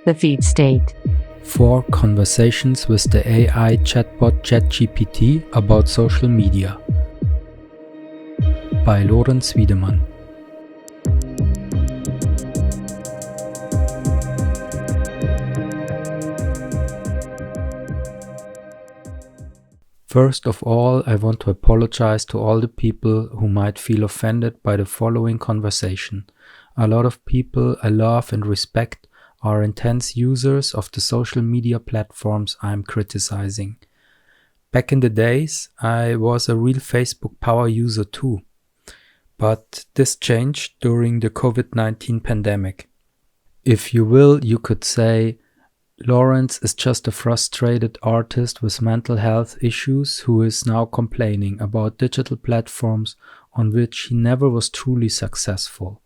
The feed state. 4 Conversations with the AI Chatbot ChatGPT about social media by Lorenz Wiedemann. First of all, I want to apologize to all the people who might feel offended by the following conversation. A lot of people I love and respect are intense users of the social media platforms I'm criticizing. Back in the days, I was a real Facebook power user too. But this changed during the COVID-19 pandemic. If you will, you could say Lawrence is just a frustrated artist with mental health issues who is now complaining about digital platforms on which he never was truly successful.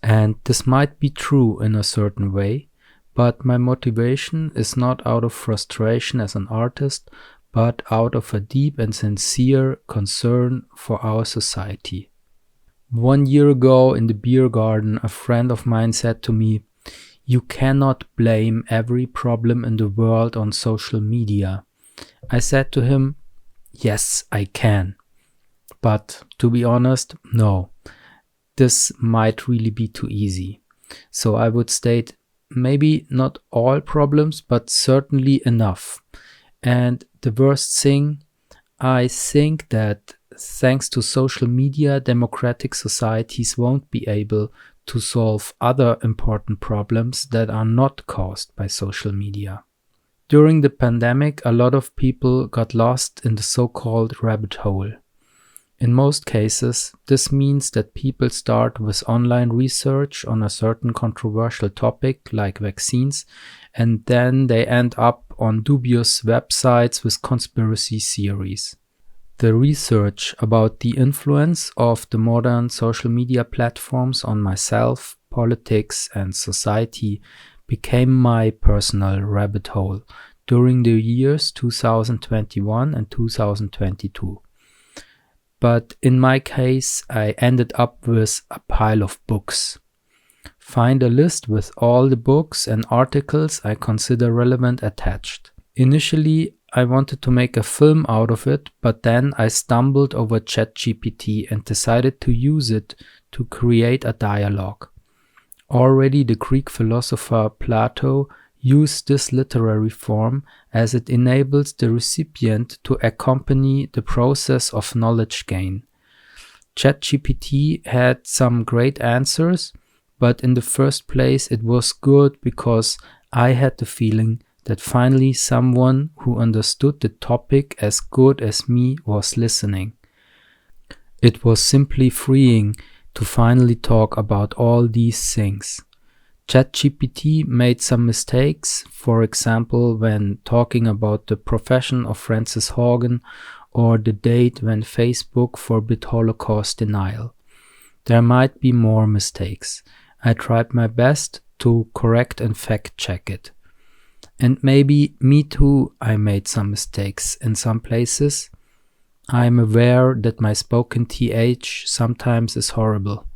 And this might be true in a certain way, but my motivation is not out of frustration as an artist, but out of a deep and sincere concern for our society. 1 year ago in the beer garden, a friend of mine said to me, "You cannot blame every problem in the world on social media." I said to him, "Yes, I can. But to be honest, no. This might really be too easy." So I would state maybe not all problems, but certainly enough. And the worst thing, I think that thanks to social media, democratic societies won't be able to solve other important problems that are not caused by social media. During the pandemic, a lot of people got lost in the so-called rabbit hole. In most cases, this means that people start with online research on a certain controversial topic like vaccines, and then they end up on dubious websites with conspiracy theories. The research about the influence of the modern social media platforms on myself, politics, and society became my personal rabbit hole during the years 2021 and 2022. But in my case, I ended up with a pile of books. Find a list with all the books and articles I consider relevant attached. Initially, I wanted to make a film out of it, but then I stumbled over ChatGPT and decided to use it to create a dialogue. Already the Greek philosopher Plato used this literary form as it enables the recipient to accompany the process of knowledge gain. ChatGPT had some great answers, but in the first place it was good because I had the feeling that finally someone who understood the topic as good as me was listening. It was simply freeing to finally talk about all these things. ChatGPT made some mistakes, for example when talking about the profession of Frances Haugen or the date when Facebook forbid Holocaust denial. There might be more mistakes. I tried my best to correct and fact-check it. And maybe me too, I made some mistakes in some places. I am aware that my spoken TH sometimes is horrible.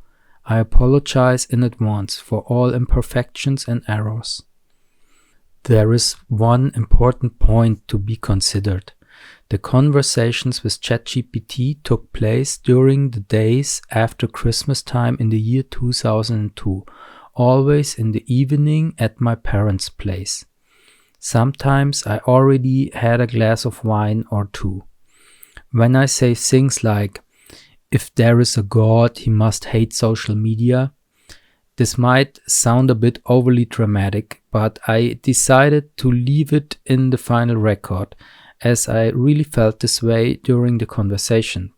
I apologize in advance for all imperfections and errors. There is one important point to be considered. The conversations with ChatGPT took place during the days after Christmas time in the year 2002, always in the evening at my parents' place. Sometimes I already had a glass of wine or two. When I say things like, "If there is a God, he must hate social media," this might sound a bit overly dramatic, but I decided to leave it in the final record, as I really felt this way during the conversation.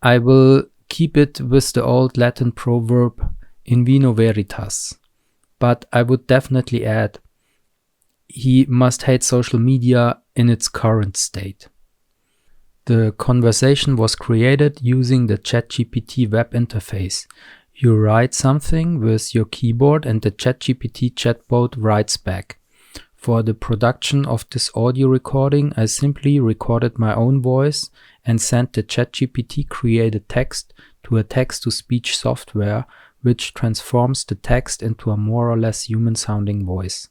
I will keep it with the old Latin proverb, in vino veritas, but I would definitely add, he must hate social media in its current state. The conversation was created using the ChatGPT web interface. You write something with your keyboard and the ChatGPT chatbot writes back. For the production of this audio recording, I simply recorded my own voice and sent the ChatGPT created text to a text-to-speech software which transforms the text into a more or less human-sounding voice.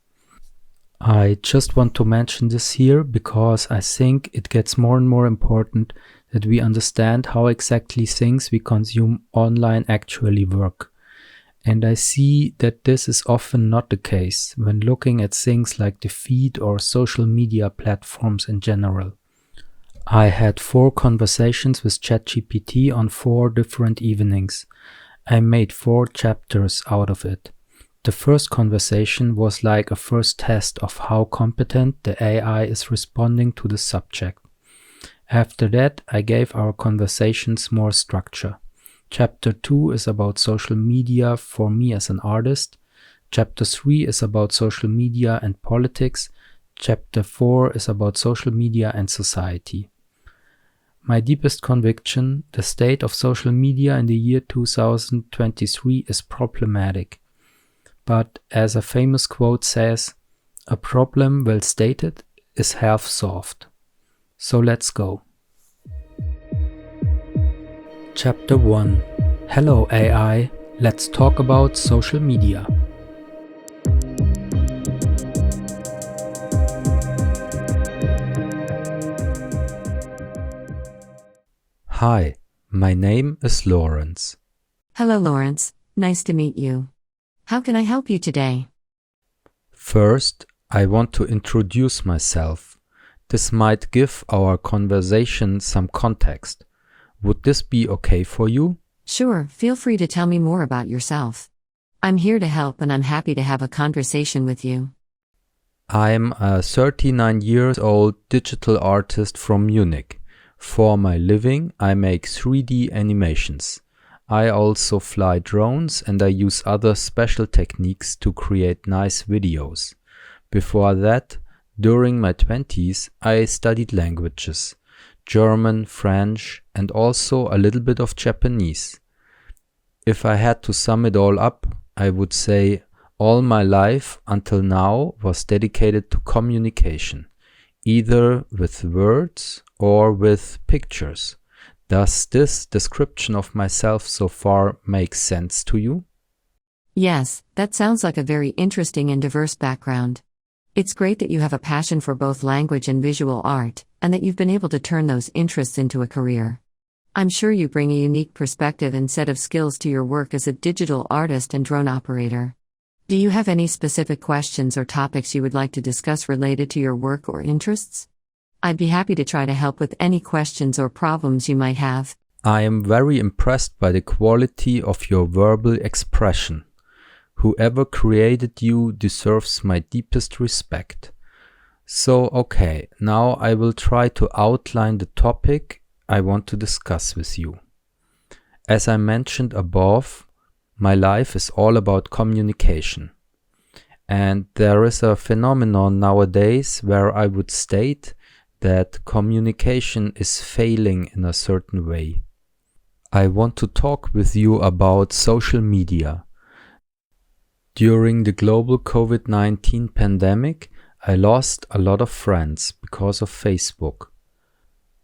I just want to mention this here because I think it gets more and more important that we understand how exactly things we consume online actually work. And I see that this is often not the case when looking at things like the feed or social media platforms in general. I had 4 conversations with ChatGPT on 4 different evenings. I made 4 chapters out of it. The first conversation was like a first test of how competent the AI is responding to the subject. After that, I gave our conversations more structure. Chapter 2 is about social media for me as an artist. Chapter 3 is about social media and politics. Chapter 4 is about social media and society. My deepest conviction, the state of social media in the year 2023 is problematic. But as a famous quote says, a problem well stated is half solved. So let's go. Chapter 1. Hello AI, let's talk about social media. Hi, my name is Lawrence. Hello, Lawrence. Nice to meet you. How can I help you today? First, I want to introduce myself. This might give our conversation some context. Would this be okay for you? Sure, feel free to tell me more about yourself. I'm here to help and I'm happy to have a conversation with you. I'm a 39 years old digital artist from Munich. For my living, I make 3D animations. I also fly drones and I use other special techniques to create nice videos. Before that, during my 20s, I studied languages, German, French, and also a little bit of Japanese. If I had to sum it all up, I would say all my life until now was dedicated to communication, either with words or with pictures. Does this description of myself so far make sense to you? Yes, that sounds like a very interesting and diverse background. It's great that you have a passion for both language and visual art, and that you've been able to turn those interests into a career. I'm sure you bring a unique perspective and set of skills to your work as a digital artist and drone operator. Do you have any specific questions or topics you would like to discuss related to your work or interests? I'd be happy to try to help with any questions or problems you might have. I am very impressed by the quality of your verbal expression. Whoever created you deserves my deepest respect. So, okay, now I will try to outline the topic I want to discuss with you. As I mentioned above, my life is all about communication. And there is a phenomenon nowadays where I would state that communication is failing in a certain way. I want to talk with you about social media. During the global COVID-19 pandemic, I lost a lot of friends because of Facebook.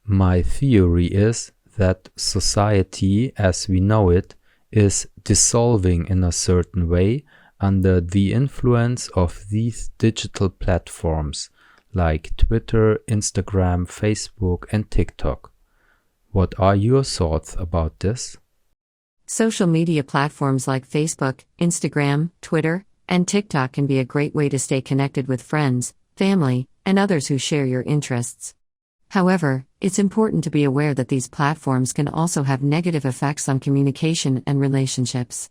My theory is that society as we know it is dissolving in a certain way under the influence of these digital platforms like Twitter, Instagram, Facebook, and TikTok. What are your thoughts about this? Social media platforms like Facebook, Instagram, Twitter, and TikTok can be a great way to stay connected with friends, family, and others who share your interests. However, it's important to be aware that these platforms can also have negative effects on communication and relationships.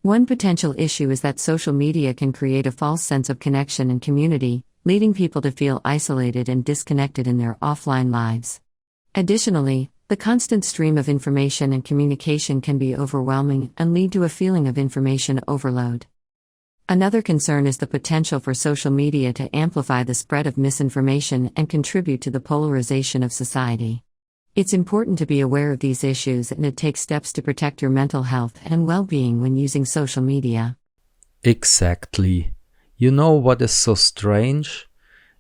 One potential issue is that social media can create a false sense of connection and community, leading people to feel isolated and disconnected in their offline lives. Additionally, the constant stream of information and communication can be overwhelming and lead to a feeling of information overload. Another concern is the potential for social media to amplify the spread of misinformation and contribute to the polarization of society. It's important to be aware of these issues and to take steps to protect your mental health and well-being when using social media. Exactly. You know what is so strange?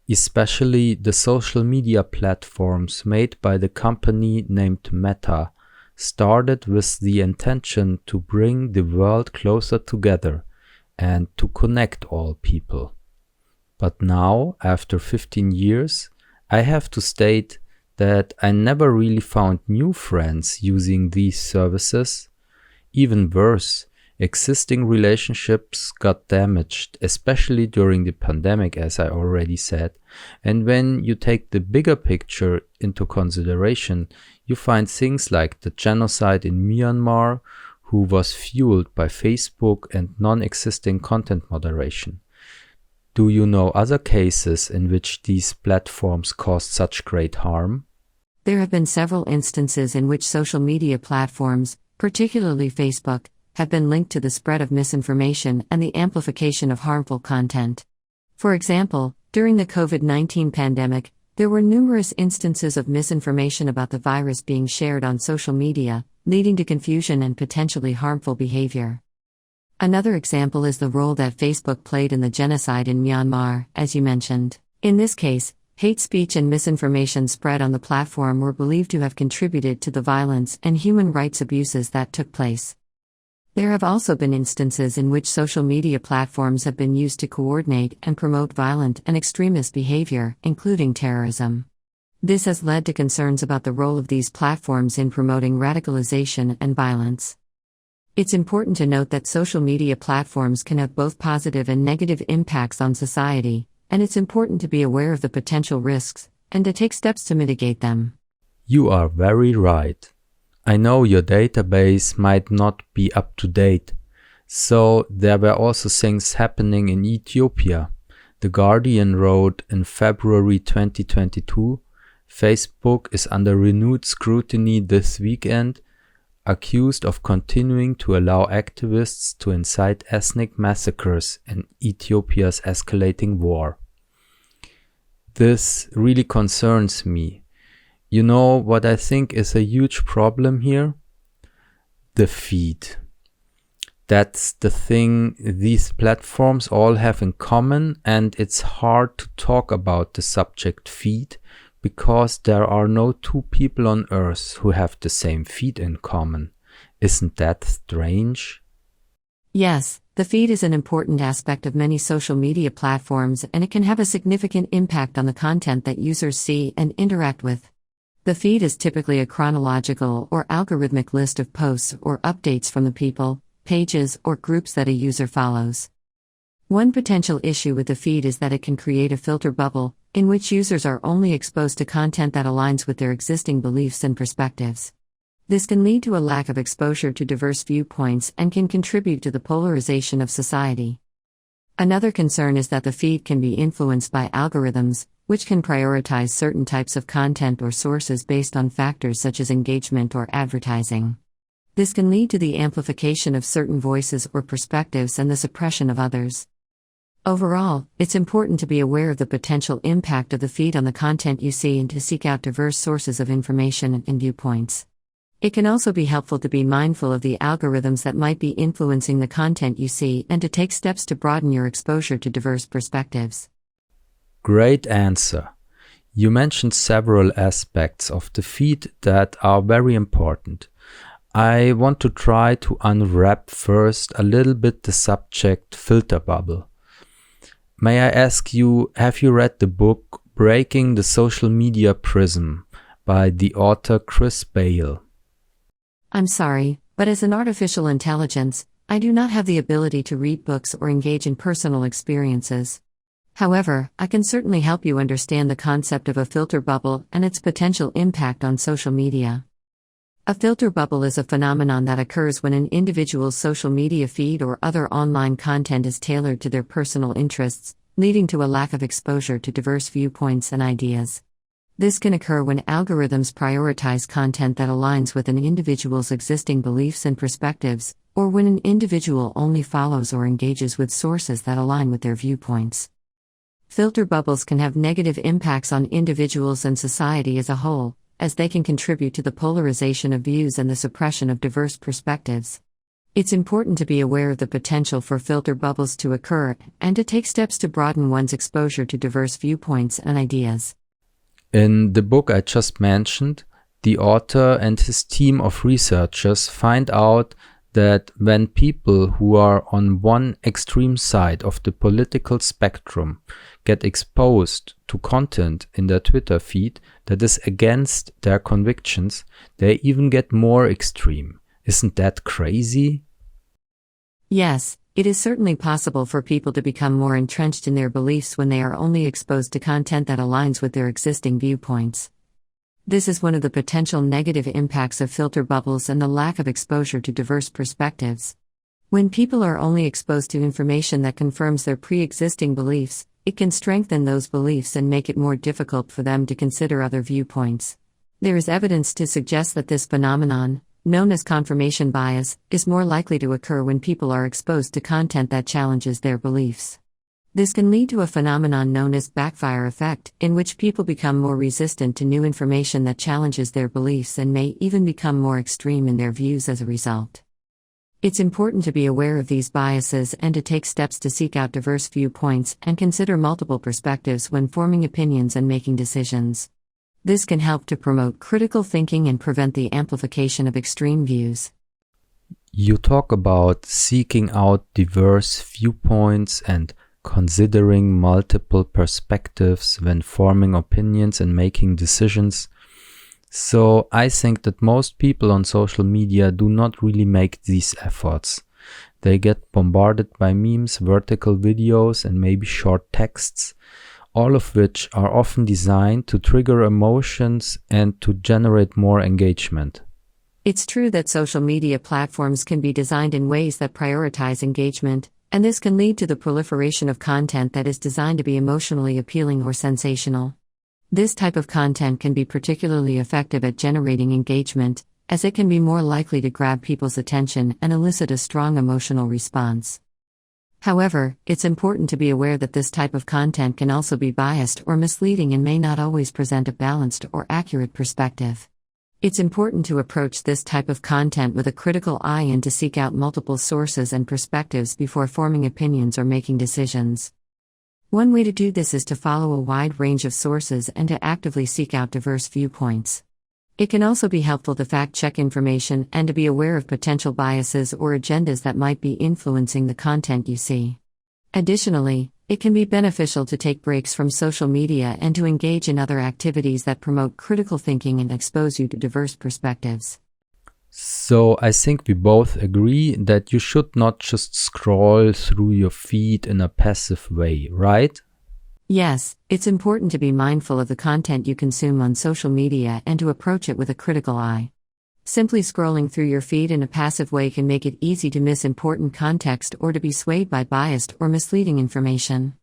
Especially the social media platforms made by the company named Meta, started with the intention to bring the world closer together and to connect all people. But now, after 15 years, I have to state that I never really found new friends using these services. Even worse, existing relationships got damaged, especially during the pandemic, as I already said. And when you take the bigger picture into consideration, you find things like the genocide in Myanmar, who was fueled by Facebook and non-existing content moderation. Do you know other cases in which these platforms caused such great harm? There have been several instances in which social media platforms, particularly Facebook, have been linked to the spread of misinformation and the amplification of harmful content. For example, during the COVID-19 pandemic, there were numerous instances of misinformation about the virus being shared on social media, leading to confusion and potentially harmful behavior. Another example is the role that Facebook played in the genocide in Myanmar, as you mentioned. In this case, hate speech and misinformation spread on the platform were believed to have contributed to the violence and human rights abuses that took place. There have also been instances in which social media platforms have been used to coordinate and promote violent and extremist behavior, including terrorism. This has led to concerns about the role of these platforms in promoting radicalization and violence. It's important to note that social media platforms can have both positive and negative impacts on society, and it's important to be aware of the potential risks and to take steps to mitigate them. You are very right. I know your database might not be up to date, so there were also things happening in Ethiopia. The Guardian wrote in February 2022, Facebook is under renewed scrutiny this weekend, accused of continuing to allow activists to incite ethnic massacres in Ethiopia's escalating war. This really concerns me. You know what I think is a huge problem here? The feed. That's the thing these platforms all have in common, and it's hard to talk about the subject feed because there are no two people on earth who have the same feed in common. Isn't that strange? Yes, the feed is an important aspect of many social media platforms, and it can have a significant impact on the content that users see and interact with. The feed is typically a chronological or algorithmic list of posts or updates from the people, pages, or groups that a user follows. One potential issue with the feed is that it can create a filter bubble, in which users are only exposed to content that aligns with their existing beliefs and perspectives. This can lead to a lack of exposure to diverse viewpoints and can contribute to the polarization of society. Another concern is that the feed can be influenced by algorithms, which can prioritize certain types of content or sources based on factors such as engagement or advertising. This can lead to the amplification of certain voices or perspectives and the suppression of others. Overall, it's important to be aware of the potential impact of the feed on the content you see and to seek out diverse sources of information and viewpoints. It can also be helpful to be mindful of the algorithms that might be influencing the content you see and to take steps to broaden your exposure to diverse perspectives. Great answer. You mentioned several aspects of the feed that are very important. I want to try to unwrap first a little bit the subject filter bubble. May I ask you, have you read the book Breaking the Social Media Prism by the author Chris Bale? I'm sorry, but as an artificial intelligence, I do not have the ability to read books or engage in personal experiences. However, I can certainly help you understand the concept of a filter bubble and its potential impact on social media. A filter bubble is a phenomenon that occurs when an individual's social media feed or other online content is tailored to their personal interests, leading to a lack of exposure to diverse viewpoints and ideas. This can occur when algorithms prioritize content that aligns with an individual's existing beliefs and perspectives, or when an individual only follows or engages with sources that align with their viewpoints. Filter bubbles can have negative impacts on individuals and society as a whole, as they can contribute to the polarization of views and the suppression of diverse perspectives. It's important to be aware of the potential for filter bubbles to occur and to take steps to broaden one's exposure to diverse viewpoints and ideas. In the book I just mentioned, the author and his team of researchers find out that when people who are on one extreme side of the political spectrum get exposed to content in their Twitter feed that is against their convictions, they even get more extreme. Isn't that crazy? Yes, it is certainly possible for people to become more entrenched in their beliefs when they are only exposed to content that aligns with their existing viewpoints. This is one of the potential negative impacts of filter bubbles and the lack of exposure to diverse perspectives. When people are only exposed to information that confirms their pre-existing beliefs, it can strengthen those beliefs and make it more difficult for them to consider other viewpoints. There is evidence to suggest that this phenomenon, known as confirmation bias, is more likely to occur when people are exposed to content that challenges their beliefs. This can lead to a phenomenon known as backfire effect, in which people become more resistant to new information that challenges their beliefs and may even become more extreme in their views as a result. It's important to be aware of these biases and to take steps to seek out diverse viewpoints and consider multiple perspectives when forming opinions and making decisions. This can help to promote critical thinking and prevent the amplification of extreme views. You talk about seeking out diverse viewpoints and considering multiple perspectives when forming opinions and making decisions. So I think that most people on social media do not really make these efforts. They get bombarded by memes, vertical videos, and maybe short texts, all of which are often designed to trigger emotions and to generate more engagement. It's true that social media platforms can be designed in ways that prioritize engagement, and this can lead to the proliferation of content that is designed to be emotionally appealing or sensational. This type of content can be particularly effective at generating engagement, as it can be more likely to grab people's attention and elicit a strong emotional response. However, it's important to be aware that this type of content can also be biased or misleading and may not always present a balanced or accurate perspective. It's important to approach this type of content with a critical eye and to seek out multiple sources and perspectives before forming opinions or making decisions. One way to do this is to follow a wide range of sources and to actively seek out diverse viewpoints. It can also be helpful to fact-check information and to be aware of potential biases or agendas that might be influencing the content you see. Additionally, it can be beneficial to take breaks from social media and to engage in other activities that promote critical thinking and expose you to diverse perspectives. So I think we both agree that you should not just scroll through your feed in a passive way, right? Yes, it's important to be mindful of the content you consume on social media and to approach it with a critical eye. Simply scrolling through your feed in a passive way can make it easy to miss important context or to be swayed by biased or misleading information.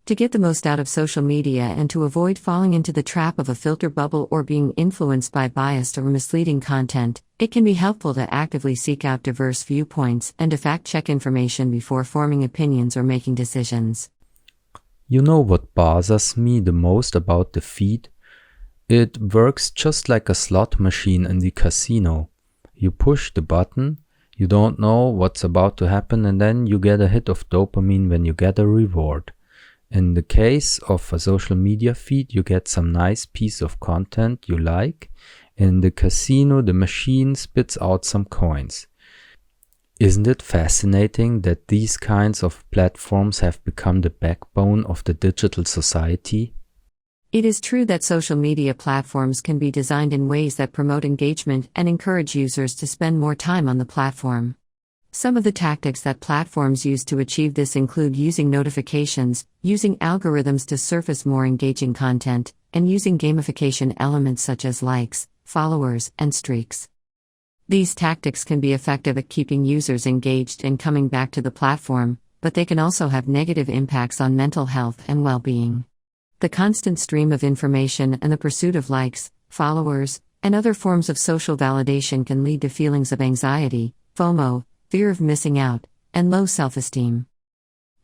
To get the most out of social media and to avoid falling into the trap of a filter bubble or being influenced by biased or misleading content, it can be helpful to actively seek out diverse viewpoints and to fact-check information before forming opinions or making decisions. You know what bothers me the most about the feed? It works just like a slot machine in the casino. You push the button, you don't know what's about to happen, and then you get a hit of dopamine when you get a reward. In the case of a social media feed, you get some nice piece of content you like. In the casino, the machine spits out some coins. Isn't it fascinating that these kinds of platforms have become the backbone of the digital society? It is true that social media platforms can be designed in ways that promote engagement and encourage users to spend more time on the platform. Some of the tactics that platforms use to achieve this include using notifications, using algorithms to surface more engaging content, and using gamification elements such as likes, followers, and streaks. These tactics can be effective at keeping users engaged and coming back to the platform, but they can also have negative impacts on mental health and well-being. The constant stream of information and the pursuit of likes, followers, and other forms of social validation can lead to feelings of anxiety, FOMO, fear of missing out, and low self-esteem.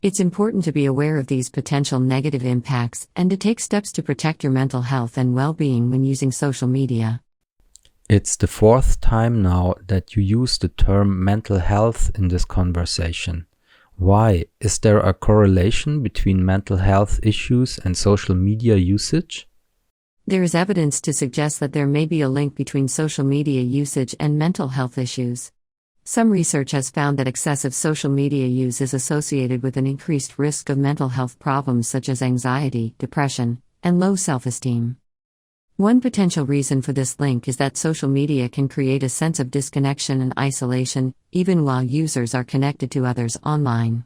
It's important to be aware of these potential negative impacts and to take steps to protect your mental health and well-being when using social media. It's the fourth time now that you use the term mental health in this conversation. Why? Is there a correlation between mental health issues and social media usage? There is evidence to suggest that there may be a link between social media usage and mental health issues. Some research has found that excessive social media use is associated with an increased risk of mental health problems such as anxiety, depression, and low self-esteem. One potential reason for this link is that social media can create a sense of disconnection and isolation, even while users are connected to others online.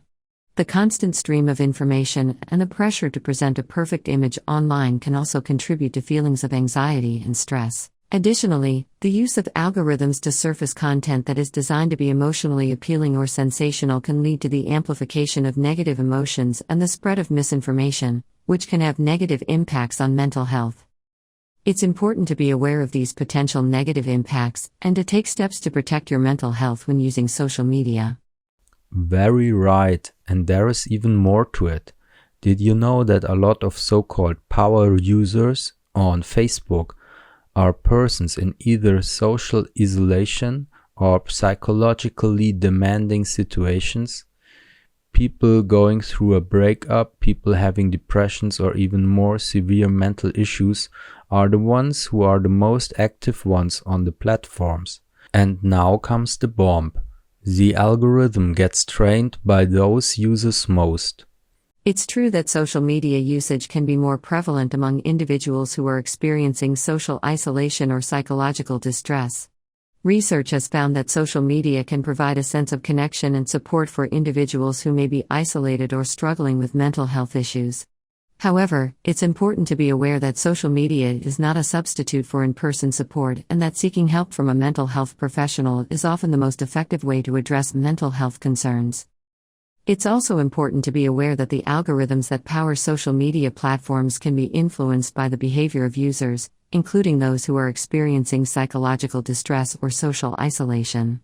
The constant stream of information and the pressure to present a perfect image online can also contribute to feelings of anxiety and stress. Additionally, the use of algorithms to surface content that is designed to be emotionally appealing or sensational can lead to the amplification of negative emotions and the spread of misinformation, which can have negative impacts on mental health. It's important to be aware of these potential negative impacts and to take steps to protect your mental health when using social media. Very right, and there is even more to it. Did you know that a lot of so-called power users on Facebook are persons in either social isolation or psychologically demanding situations? People going through a breakup, people having depressions or even more severe mental issues are the ones who are the most active ones on the platforms. And now comes the bomb. The algorithm gets trained by those users most. It's true that social media usage can be more prevalent among individuals who are experiencing social isolation or psychological distress. Research has found that social media can provide a sense of connection and support for individuals who may be isolated or struggling with mental health issues. However, it's important to be aware that social media is not a substitute for in-person support and that seeking help from a mental health professional is often the most effective way to address mental health concerns. It's also important to be aware that the algorithms that power social media platforms can be influenced by the behavior of users, including those who are experiencing psychological distress or social isolation.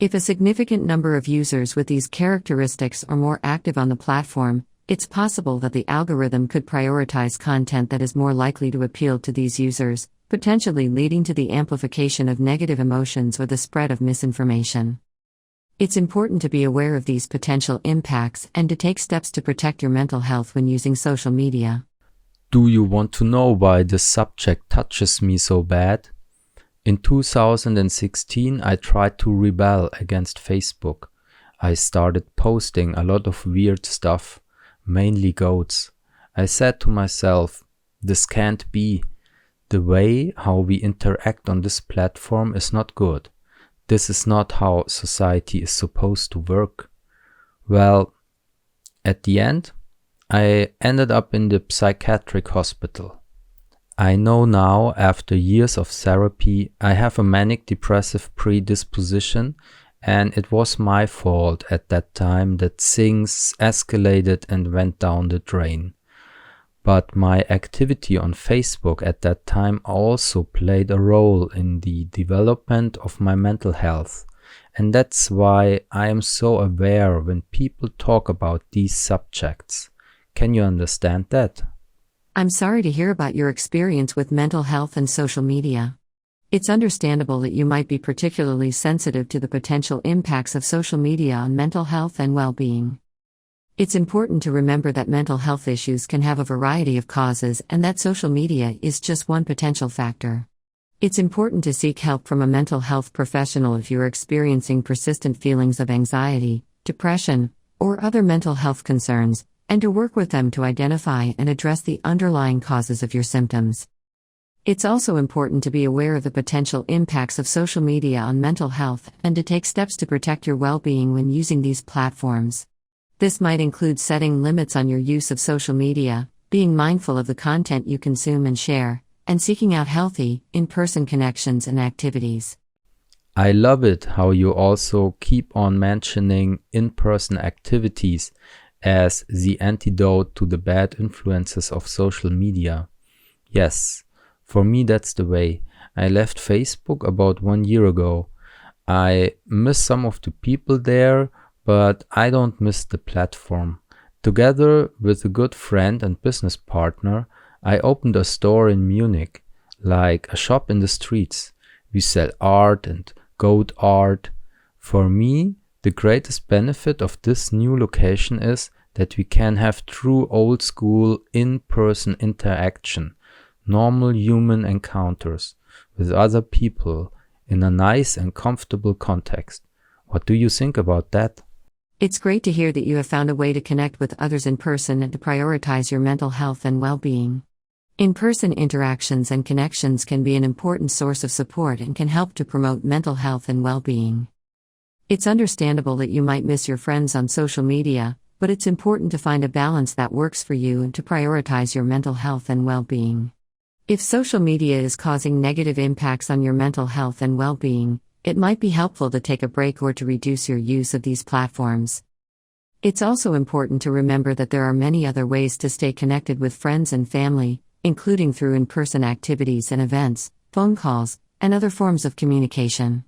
If a significant number of users with these characteristics are more active on the platform, it's possible that the algorithm could prioritize content that is more likely to appeal to these users, potentially leading to the amplification of negative emotions or the spread of misinformation. It's important to be aware of these potential impacts and to take steps to protect your mental health when using social media. Do you want to know why this subject touches me so bad? In 2016, I tried to rebel against Facebook. I started posting a lot of weird stuff, mainly goats. I said to myself, this can't be. The way how we interact on this platform is not good. This is not how society is supposed to work. Well, at the end, I ended up in the psychiatric hospital. I know now, after years of therapy, I have a manic-depressive predisposition, and it was my fault at that time that things escalated and went down the drain. But my activity on Facebook at that time also played a role in the development of my mental health. And that's why I am so aware when people talk about these subjects. Can you understand that? I'm sorry to hear about your experience with mental health and social media. It's understandable that you might be particularly sensitive to the potential impacts of social media on mental health and well-being. It's important to remember that mental health issues can have a variety of causes and that social media is just one potential factor. It's important to seek help from a mental health professional if you're experiencing persistent feelings of anxiety, depression, or other mental health concerns, and to work with them to identify and address the underlying causes of your symptoms. It's also important to be aware of the potential impacts of social media on mental health and to take steps to protect your well-being when using these platforms. This might include setting limits on your use of social media, being mindful of the content you consume and share, and seeking out healthy, in-person connections and activities. I love it how you also keep on mentioning in-person activities as the antidote to the bad influences of social media. Yes, for me that's the way. I left Facebook about 1 year ago. I miss some of the people there, but I don't miss the platform. Together with a good friend and business partner, I opened a store in Munich, like a shop in the streets. We sell art and goat art. For me, the greatest benefit of this new location is that we can have true old school in-person interaction. normal human encounters with other people in a nice and comfortable context. What do you think about that? It's great to hear that you have found a way to connect with others in person and to prioritize your mental health and well-being. In-person interactions and connections can be an important source of support and can help to promote mental health and well-being. It's understandable that you might miss your friends on social media, but it's important to find a balance that works for you and to prioritize your mental health and well-being. If social media is causing negative impacts on your mental health and well-being, it might be helpful to take a break or to reduce your use of these platforms. It's also important to remember that there are many other ways to stay connected with friends and family, including through in-person activities and events, phone calls, and other forms of communication.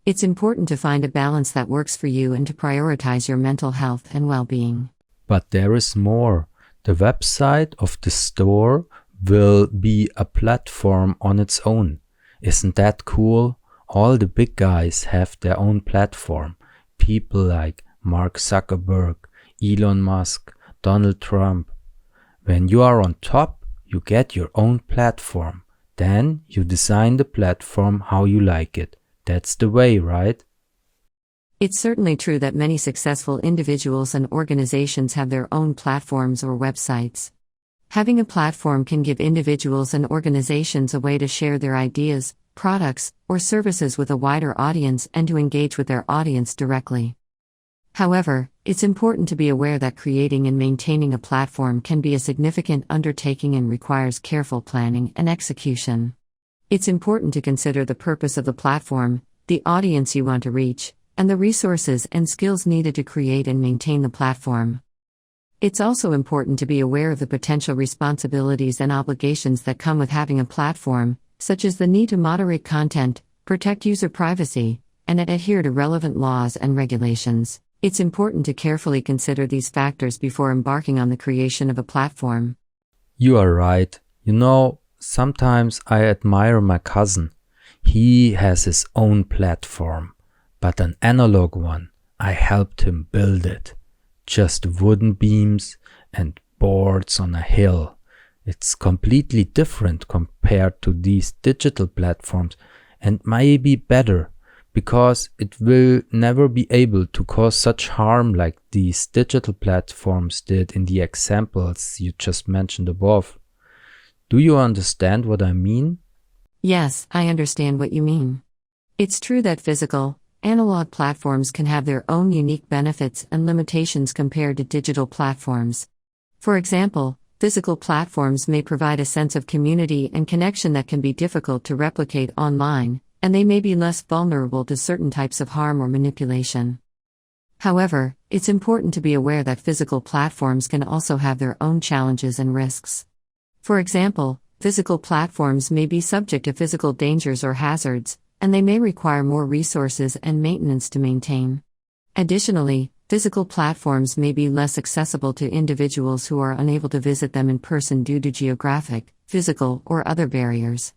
It's important to find a balance that works for you and to prioritize your mental health and well-being. But there is more. The website of the store will be a platform on its own. Isn't that cool? All the big guys have their own platform. People like Mark Zuckerberg, Elon Musk, Donald Trump. When you are on top, you get your own platform. Then you design the platform how you like it. That's the way, right? It's certainly true that many successful individuals and organizations have their own platforms or websites. Having a platform can give individuals and organizations a way to share their ideas, products, or services with a wider audience and to engage with their audience directly. However, it's important to be aware that creating and maintaining a platform can be a significant undertaking and requires careful planning and execution. It's important to consider the purpose of the platform, the audience you want to reach, and the resources and skills needed to create and maintain the platform. It's also important to be aware of the potential responsibilities and obligations that come with having a platform, such as the need to moderate content, protect user privacy, and adhere to relevant laws and regulations. It's important to carefully consider these factors before embarking on the creation of a platform. You are right. Sometimes I admire my cousin. He has his own platform, but an analog one. I helped him build it. Just wooden beams and boards on a hill. It's completely different compared to these digital platforms and maybe better, because it will never be able to cause such harm like these digital platforms did in the examples you just mentioned above. Do you understand what I mean? Yes, I understand what you mean. It's true that physical, analog platforms can have their own unique benefits and limitations compared to digital platforms. For example, physical platforms may provide a sense of community and connection that can be difficult to replicate online, and they may be less vulnerable to certain types of harm or manipulation. However, it's important to be aware that physical platforms can also have their own challenges and risks. For example, physical platforms may be subject to physical dangers or hazards, and they may require more resources and maintenance to maintain. Additionally, physical platforms may be less accessible to individuals who are unable to visit them in person due to geographic, physical, or other barriers.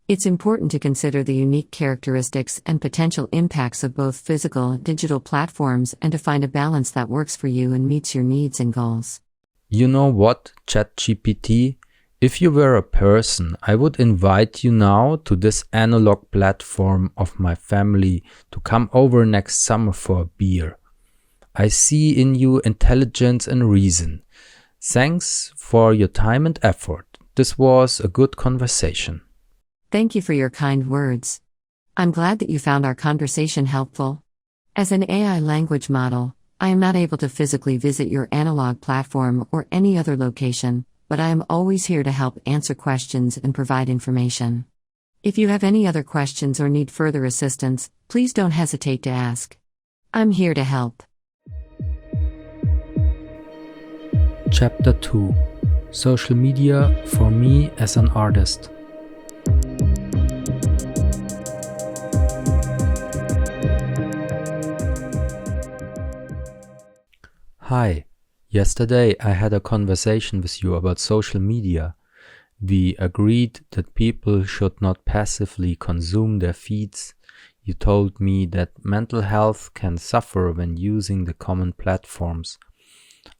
It's important to consider the unique characteristics and potential impacts of both physical and digital platforms and to find a balance that works for you and meets your needs and goals. You know what, ChatGPT? If you were a person, I would invite you now to this analog platform of my family to come over next summer for a beer. I see in you intelligence and reason. Thanks for your time and effort. This was a good conversation. Thank you for your kind words. I'm glad that you found our conversation helpful. As an AI language model, I am not able to physically visit your analog platform or any other location, but I am always here to help answer questions and provide information. If you have any other questions or need further assistance, please don't hesitate to ask. I'm here to help. Chapter 2: Social Media for Me as an Artist. Hi. Yesterday I had a conversation with you about social media. We agreed that people should not passively consume their feeds. You told me that mental health can suffer when using the common platforms.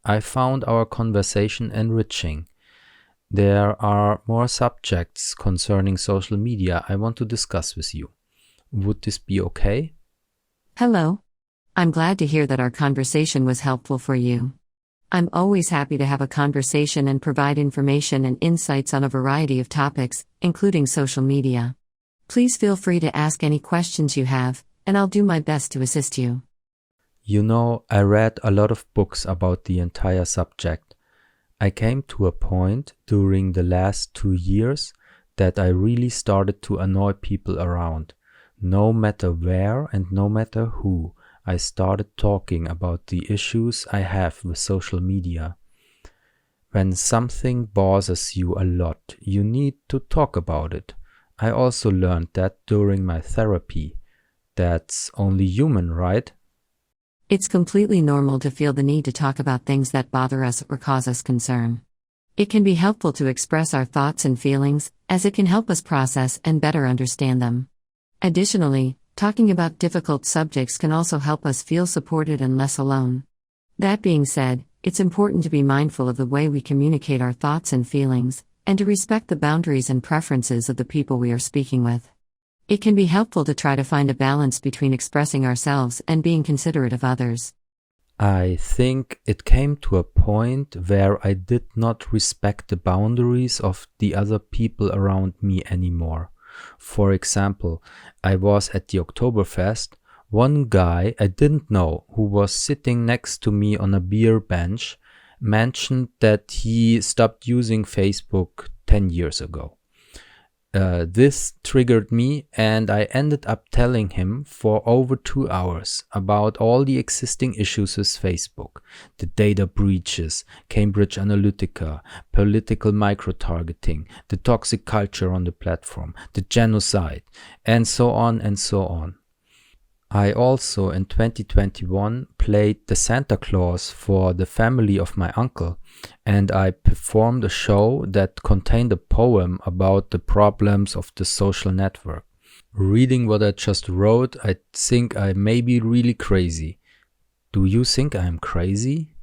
I found our conversation enriching. There are more subjects concerning social media I want to discuss with you. Would this be okay? Hello. I'm glad to hear that our conversation was helpful for you. I'm always happy to have a conversation and provide information and insights on a variety of topics, including social media. Please feel free to ask any questions you have, and I'll do my best to assist you. You know, I read a lot of books about the entire subject. I came to a point during the last 2 years that I really started to annoy people around. No matter where and no matter who, I started talking about the issues I have with social media. When something bothers you a lot, you need to talk about it. I also learned that during my therapy. That's only human, right? It's completely normal to feel the need to talk about things that bother us or cause us concern. It can be helpful to express our thoughts and feelings, as it can help us process and better understand them. Additionally, talking about difficult subjects can also help us feel supported and less alone. That being said, it's important to be mindful of the way we communicate our thoughts and feelings, and to respect the boundaries and preferences of the people we are speaking with. It can be helpful to try to find a balance between expressing ourselves and being considerate of others. I think it came to a point where I did not respect the boundaries of the other people around me anymore. For example, I was at the Oktoberfest. One guy I didn't know, who was sitting next to me on a beer bench, mentioned that he stopped using Facebook 10 years ago. This triggered me, and I ended up telling him for over 2 hours about all the existing issues with Facebook, the data breaches, Cambridge Analytica, political micro-targeting, the toxic culture on the platform, the genocide, and so on and so on. I also, in 2021, played the Santa Claus for the family of my uncle, and I performed a show that contained a poem about the problems of the social network. Reading what I just wrote, I think I may be really crazy. Do you think I am crazy?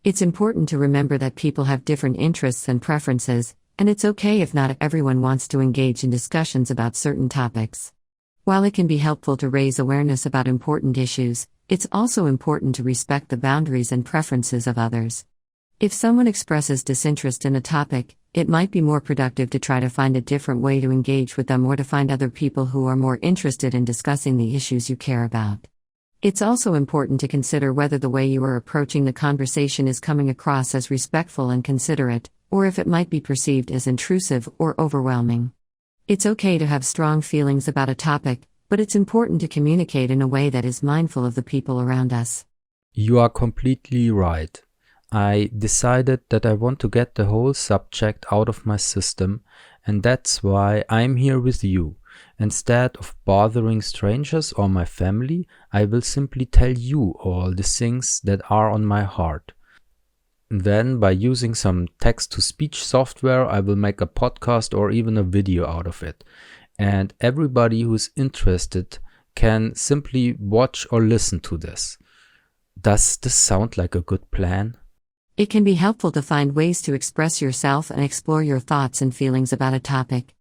It's important to remember that people have different interests and preferences, and it's okay if not everyone wants to engage in discussions about certain topics. While it can be helpful to raise awareness about important issues, it's also important to respect the boundaries and preferences of others. If someone expresses disinterest in a topic, it might be more productive to try to find a different way to engage with them or to find other people who are more interested in discussing the issues you care about. It's also important to consider whether the way you are approaching the conversation is coming across as respectful and considerate, or if it might be perceived as intrusive or overwhelming. It's okay to have strong feelings about a topic, but it's important to communicate in a way that is mindful of the people around us. You are completely right. I decided that I want to get the whole subject out of my system, and that's why I'm here with you. Instead of bothering strangers or my family, I will simply tell you all the things that are on my heart. Then, by using some text-to-speech software, I will make a podcast or even a video out of it. And everybody who's interested can simply watch or listen to this. Does this sound like a good plan? It can be helpful to find ways to express yourself and explore your thoughts and feelings about a topic.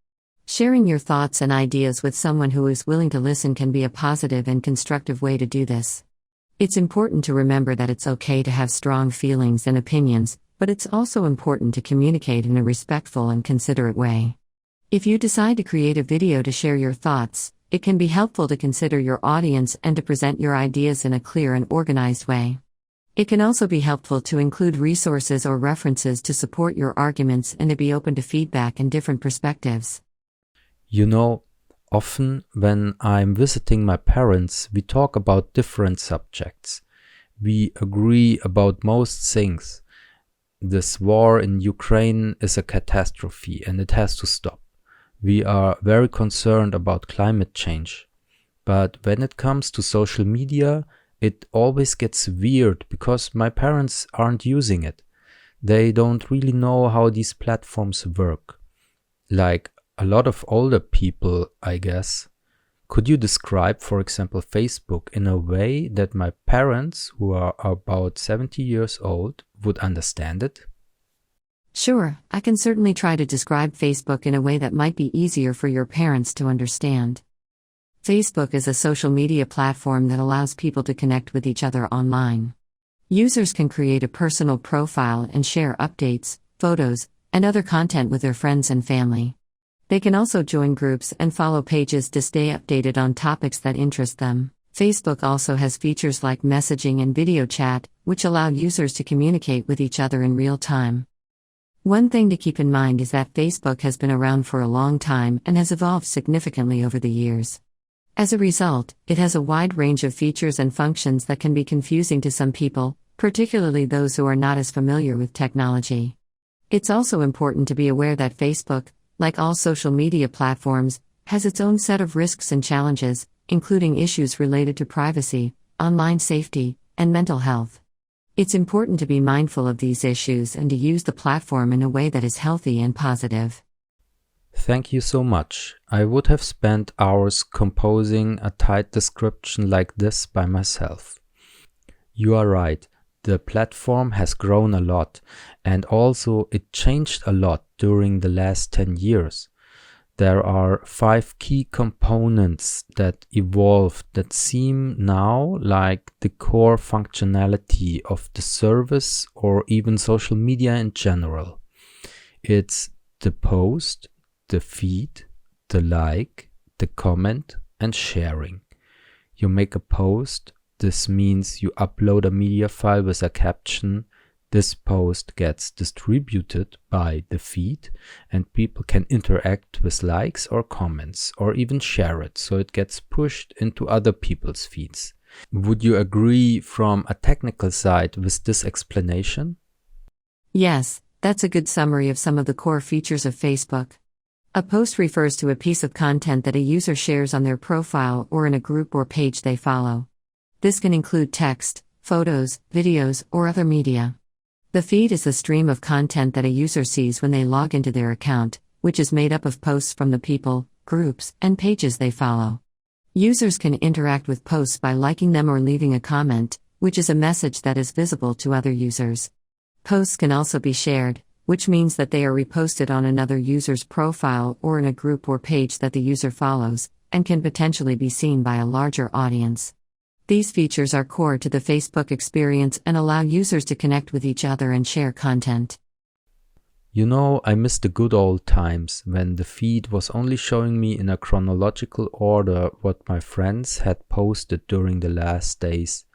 Sharing your thoughts and ideas with someone who is willing to listen can be a positive and constructive way to do this. It's important to remember that it's okay to have strong feelings and opinions, but it's also important to communicate in a respectful and considerate way. If you decide to create a video to share your thoughts, it can be helpful to consider your audience and to present your ideas in a clear and organized way. It can also be helpful to include resources or references to support your arguments and to be open to feedback and different perspectives. You know, often when I'm visiting my parents, we talk about different subjects. We agree about most things. This war in Ukraine is a catastrophe and it has to stop. We are very concerned about climate change. But when it comes to social media, it always gets weird because my parents aren't using it. They don't really know how these platforms work. Like a lot of older people, I guess. Could you describe, for example, Facebook in a way that my parents, who are about 70 years old, would understand it? Sure, I can certainly try to describe Facebook in a way that might be easier for your parents to understand. Facebook is a social media platform that allows people to connect with each other online. Users can create a personal profile and share updates, photos, and other content with their friends and family. They can also join groups and follow pages to stay updated on topics that interest them. Facebook also has features like messaging and video chat, which allow users to communicate with each other in real time. One thing to keep in mind is that Facebook has been around for a long time and has evolved significantly over the years. As a result, it has a wide range of features and functions that can be confusing to some people, particularly those who are not as familiar with technology. It's also important to be aware that Facebook, like all social media platforms, has its own set of risks and challenges, including issues related to privacy, online safety, and mental health. It's important to be mindful of these issues and to use the platform in a way that is healthy and positive. Thank you so much. I would have spent hours composing a tight description like this by myself. You are right, the platform has grown a lot, and also it changed a lot during the last 10 years. There are 5 key components that evolved that seem now like the core functionality of the service or even social media in general. It's the post, the feed, the like, the comment, and sharing. You make a post, this means you upload a media file with a caption. This post gets distributed by the feed, and people can interact with likes or comments, or even share it, so it gets pushed into other people's feeds. Would you agree from a technical side with this explanation? Yes, that's a good summary of some of the core features of Facebook. A post refers to a piece of content that a user shares on their profile or in a group or page they follow. This can include text, photos, videos, or other media. The feed is the stream of content that a user sees when they log into their account, which is made up of posts from the people, groups, and pages they follow. Users can interact with posts by liking them or leaving a comment, which is a message that is visible to other users. Posts can also be shared, which means that they are reposted on another user's profile or in a group or page that the user follows, and can potentially be seen by a larger audience. These features are core to the Facebook experience and allow users to connect with each other and share content. You know, I miss the good old times when the feed was only showing me in a chronological order what my friends had posted during the last days.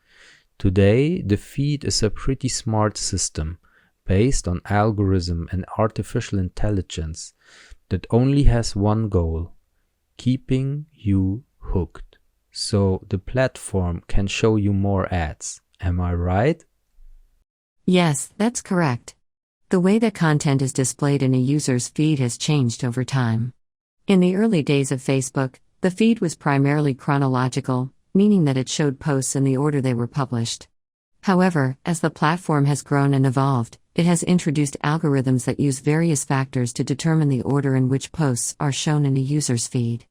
Today, the feed is a pretty smart system based on algorithm and artificial intelligence that only has one goal: keeping you hooked. So the platform can show you more ads. Am I right? Yes, that's correct. The way that content is displayed in a user's feed has changed over time. In the early days of Facebook, the feed was primarily chronological, meaning that it showed posts in the order they were published. However, as the platform has grown and evolved, it has introduced algorithms that use various factors to determine the order in which posts are shown in a user's feed.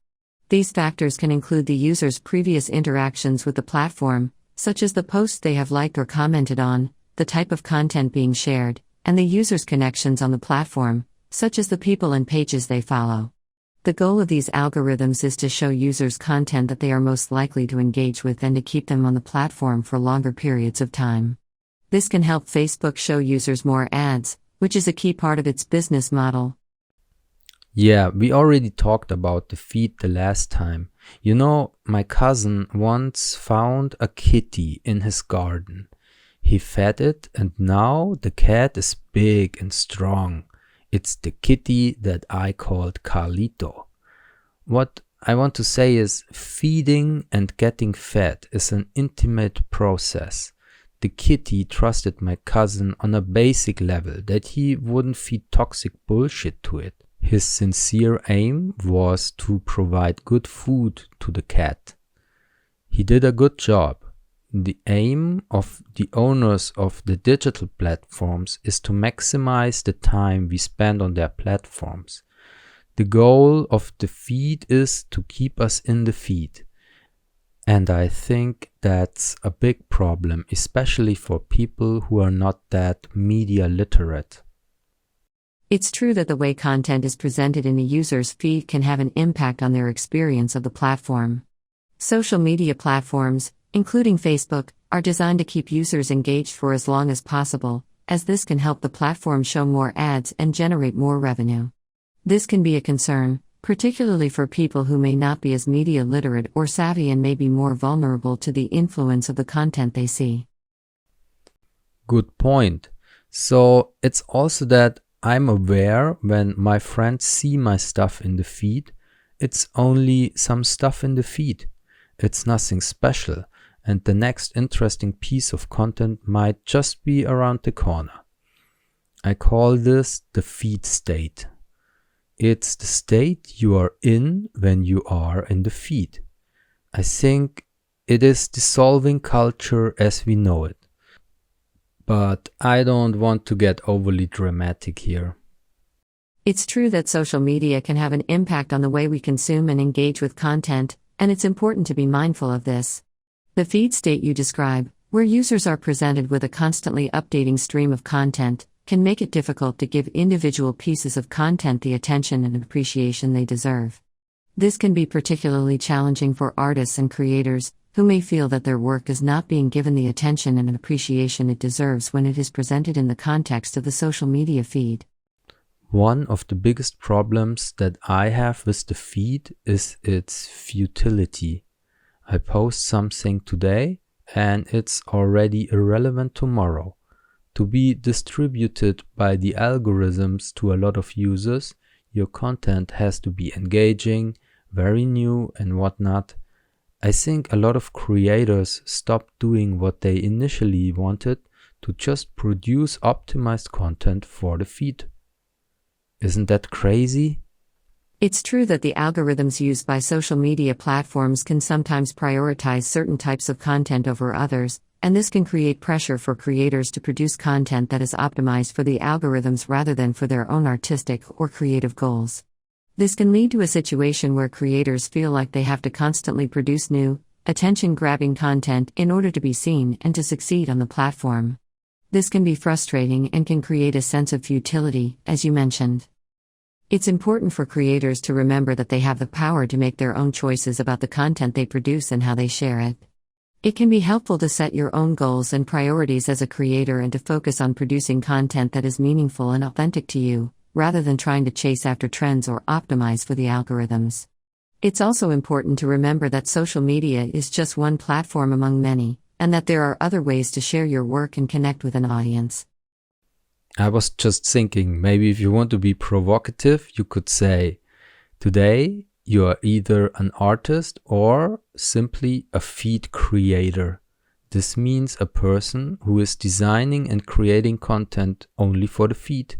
These factors can include the user's previous interactions with the platform, such as the posts they have liked or commented on, the type of content being shared, and the user's connections on the platform, such as the people and pages they follow. The goal of these algorithms is to show users content that they are most likely to engage with and to keep them on the platform for longer periods of time. This can help Facebook show users more ads, which is a key part of its business model. Yeah, we already talked about the feed the last time. You know, my cousin once found a kitty in his garden. He fed it, and now the cat is big and strong. It's the kitty that I called Carlito. What I want to say is, feeding and getting fed is an intimate process. The kitty trusted my cousin on a basic level that he wouldn't feed toxic bullshit to it. His sincere aim was to provide good food to the cat. He did a good job. The aim of the owners of the digital platforms is to maximize the time we spend on their platforms. The goal of the feed is to keep us in the feed. And I think that's a big problem, especially for people who are not that media literate. It's true that the way content is presented in a user's feed can have an impact on their experience of the platform. Social media platforms, including Facebook, are designed to keep users engaged for as long as possible, as this can help the platform show more ads and generate more revenue. This can be a concern, particularly for people who may not be as media literate or savvy and may be more vulnerable to the influence of the content they see. Good point. So it's also that I'm aware when my friends see my stuff in the feed, it's only some stuff in the feed. It's nothing special, and the next interesting piece of content might just be around the corner. I call this the feed state. It's the state you are in when you are in the feed. I think it is dissolving culture as we know it. But I don't want to get overly dramatic here. It's true that social media can have an impact on the way we consume and engage with content, and it's important to be mindful of this. The feed state you describe, where users are presented with a constantly updating stream of content, can make it difficult to give individual pieces of content the attention and appreciation they deserve. This can be particularly challenging for artists and creators, who may feel that their work is not being given the attention and appreciation it deserves when it is presented in the context of the social media feed. One of the biggest problems that I have with the feed is its futility. I post something today and it's already irrelevant tomorrow. To be distributed by the algorithms to a lot of users, your content has to be engaging, very new and whatnot. I think a lot of creators stopped doing what they initially wanted to just produce optimized content for the feed. Isn't that crazy? It's true that the algorithms used by social media platforms can sometimes prioritize certain types of content over others, and this can create pressure for creators to produce content that is optimized for the algorithms rather than for their own artistic or creative goals. This can lead to a situation where creators feel like they have to constantly produce new, attention-grabbing content in order to be seen and to succeed on the platform. This can be frustrating and can create a sense of futility, as you mentioned. It's important for creators to remember that they have the power to make their own choices about the content they produce and how they share it. It can be helpful to set your own goals and priorities as a creator and to focus on producing content that is meaningful and authentic to you, rather than trying to chase after trends or optimize for the algorithms. It's also important to remember that social media is just one platform among many, and that there are other ways to share your work and connect with an audience. I was just thinking, maybe if you want to be provocative, you could say, today you are either an artist or simply a feed creator. This means a person who is designing and creating content only for the feed,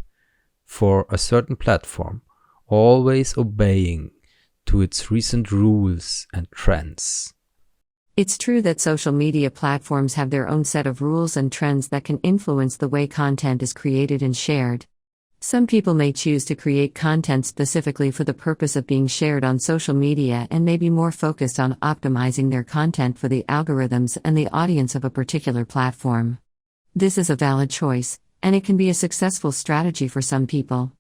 for a certain platform, always obeying to its recent rules and trends. It's true that social media platforms have their own set of rules and trends that can influence the way content is created and shared. Some people may choose to create content specifically for the purpose of being shared on social media and may be more focused on optimizing their content for the algorithms and the audience of a particular platform. This is a valid choice, and it can be a successful strategy for some people.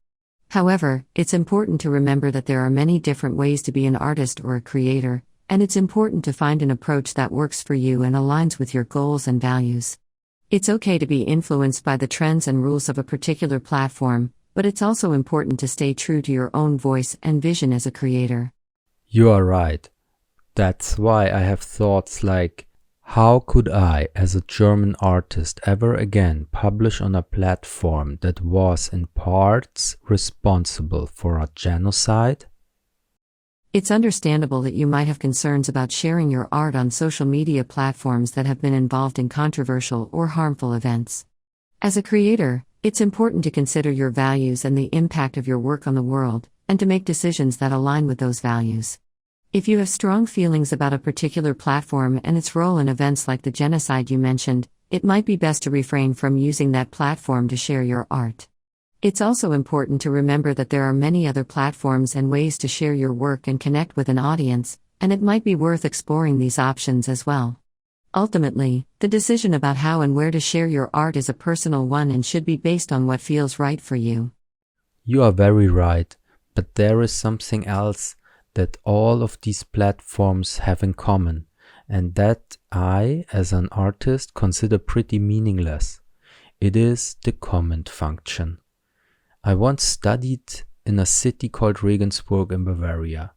However, it's important to remember that there are many different ways to be an artist or a creator, and it's important to find an approach that works for you and aligns with your goals and values. It's okay to be influenced by the trends and rules of a particular platform, but it's also important to stay true to your own voice and vision as a creator. You are right. That's why I have thoughts like, how could I, as a German artist, ever again publish on a platform that was in parts responsible for a genocide? It's understandable that you might have concerns about sharing your art on social media platforms that have been involved in controversial or harmful events. As a creator, it's important to consider your values and the impact of your work on the world, and to make decisions that align with those values. If you have strong feelings about a particular platform and its role in events like the genocide you mentioned, it might be best to refrain from using that platform to share your art. It's also important to remember that there are many other platforms and ways to share your work and connect with an audience, and it might be worth exploring these options as well. Ultimately, the decision about how and where to share your art is a personal one and should be based on what feels right for you. You are very right, but there is something else that all of these platforms have in common, and that I, as an artist, consider pretty meaningless. It is the comment function. I once studied in a city called Regensburg in Bavaria.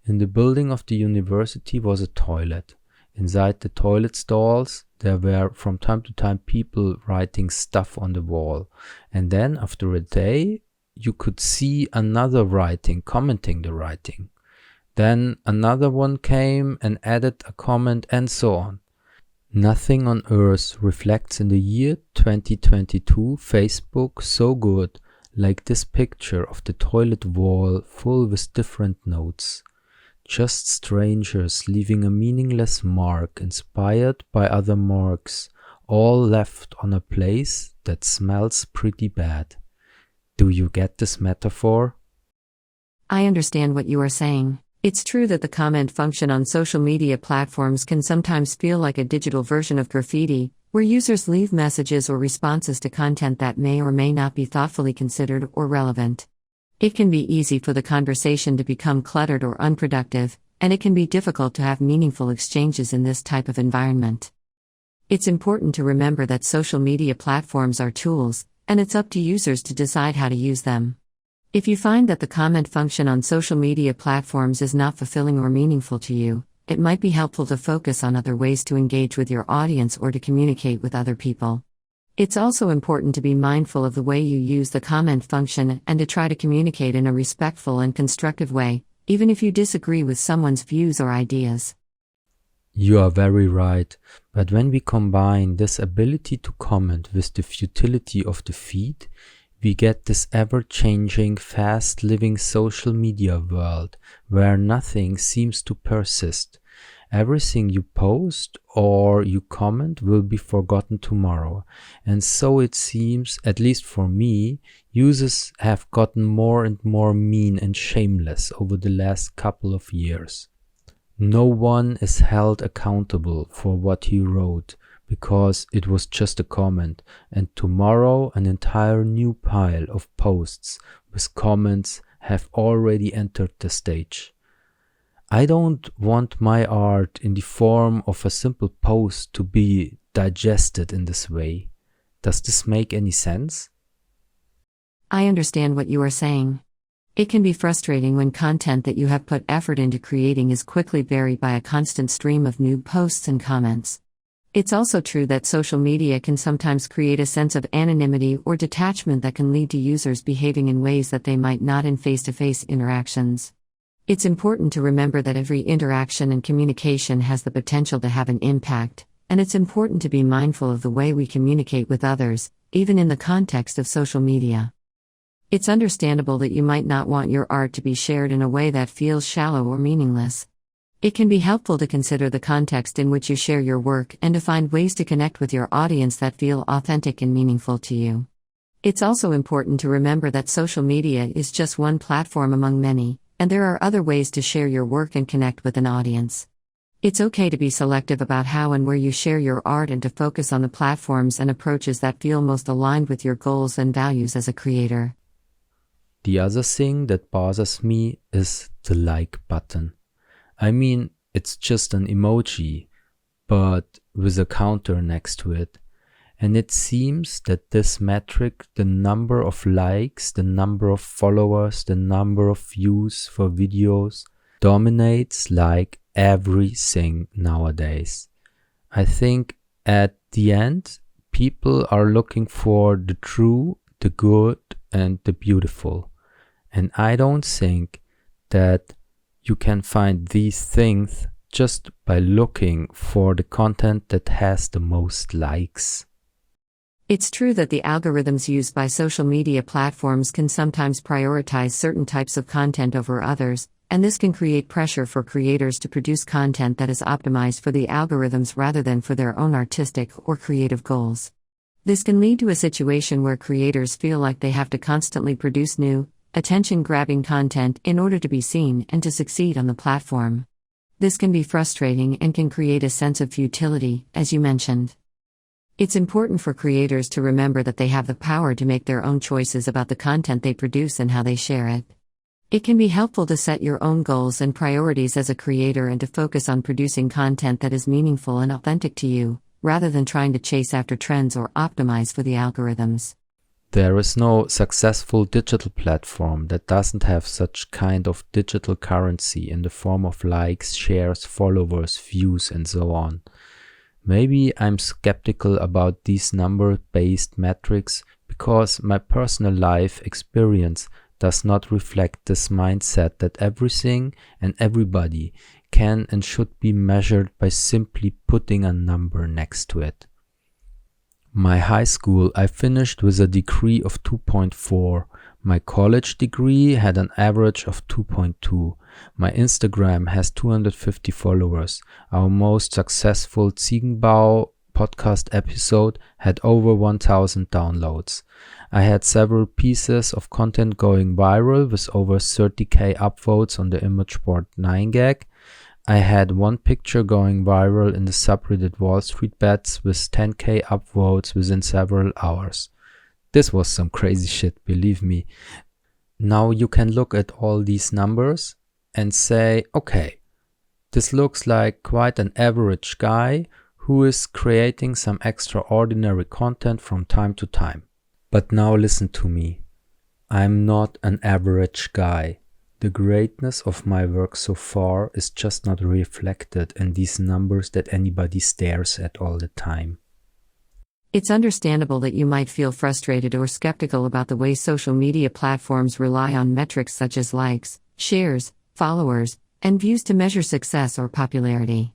In the building of the university was a toilet. Inside the toilet stalls, there were from time to time people writing stuff on the wall. And then after a day, you could see another writing, commenting the writing. Then another one came and added a comment, and so on. Nothing on earth reflects in the year 2022 Facebook so good like this picture of the toilet wall full with different notes. Just strangers leaving a meaningless mark inspired by other marks, all left on a place that smells pretty bad. Do you get this metaphor? I understand what you are saying. It's true that the comment function on social media platforms can sometimes feel like a digital version of graffiti, where users leave messages or responses to content that may or may not be thoughtfully considered or relevant. It can be easy for the conversation to become cluttered or unproductive, and it can be difficult to have meaningful exchanges in this type of environment. It's important to remember that social media platforms are tools, and it's up to users to decide how to use them. If you find that the comment function on social media platforms is not fulfilling or meaningful to you, it might be helpful to focus on other ways to engage with your audience or to communicate with other people. It's also important to be mindful of the way you use the comment function and to try to communicate in a respectful and constructive way, even if you disagree with someone's views or ideas. You are very right, but when we combine this ability to comment with the futility of the feed, we get this ever-changing, fast-living social media world where nothing seems to persist. Everything you post or you comment will be forgotten tomorrow. And so it seems, at least for me, users have gotten more and more mean and shameless over the last couple of years. No one is held accountable for what he wrote, because it was just a comment, and tomorrow an entire new pile of posts with comments have already entered the stage. I don't want my art in the form of a simple post to be digested in this way. Does this make any sense? I understand what you are saying. It can be frustrating when content that you have put effort into creating is quickly buried by a constant stream of new posts and comments. It's also true that social media can sometimes create a sense of anonymity or detachment that can lead to users behaving in ways that they might not in face-to-face interactions. It's important to remember that every interaction and communication has the potential to have an impact, and it's important to be mindful of the way we communicate with others, even in the context of social media. It's understandable that you might not want your art to be shared in a way that feels shallow or meaningless. It can be helpful to consider the context in which you share your work and to find ways to connect with your audience that feel authentic and meaningful to you. It's also important to remember that social media is just one platform among many, and there are other ways to share your work and connect with an audience. It's okay to be selective about how and where you share your art and to focus on the platforms and approaches that feel most aligned with your goals and values as a creator. The other thing that bothers me is the like button. I mean, it's just an emoji, but with a counter next to it. And it seems that this metric, the number of likes, the number of followers, the number of views for videos, dominates like everything nowadays. I think at the end, people are looking for the true, the good, and the beautiful. And I don't think that you can find these things just by looking for the content that has the most likes. It's true that the algorithms used by social media platforms can sometimes prioritize certain types of content over others, and this can create pressure for creators to produce content that is optimized for the algorithms rather than for their own artistic or creative goals. This can lead to a situation where creators feel like they have to constantly produce new, attention-grabbing content in order to be seen and to succeed on the platform. This can be frustrating and can create a sense of futility, as you mentioned. It's important for creators to remember that they have the power to make their own choices about the content they produce and how they share it. It can be helpful to set your own goals and priorities as a creator and to focus on producing content that is meaningful and authentic to you, rather than trying to chase after trends or optimize for the algorithms. There is no successful digital platform that doesn't have such kind of digital currency in the form of likes, shares, followers, views, and so on. Maybe I'm skeptical about these number-based metrics because my personal life experience does not reflect this mindset that everything and everybody can and should be measured by simply putting a number next to it. My high school I finished with a degree of 2.4. My college degree had an average of 2.2. My Instagram has 250 followers. Our most successful Ziegenbau podcast episode had over 1,000 downloads. I had several pieces of content going viral with over 30k upvotes on the image board 9gag. I had one picture going viral in the subreddit Wall Street Bets with 10k upvotes within several hours. This was some crazy shit, believe me. Now you can look at all these numbers and say, okay, this looks like quite an average guy who is creating some extraordinary content from time to time. But now listen to me. I'm not an average guy. The greatness of my work so far is just not reflected in these numbers that anybody stares at all the time. It's understandable that you might feel frustrated or skeptical about the way social media platforms rely on metrics such as likes, shares, followers, and views to measure success or popularity.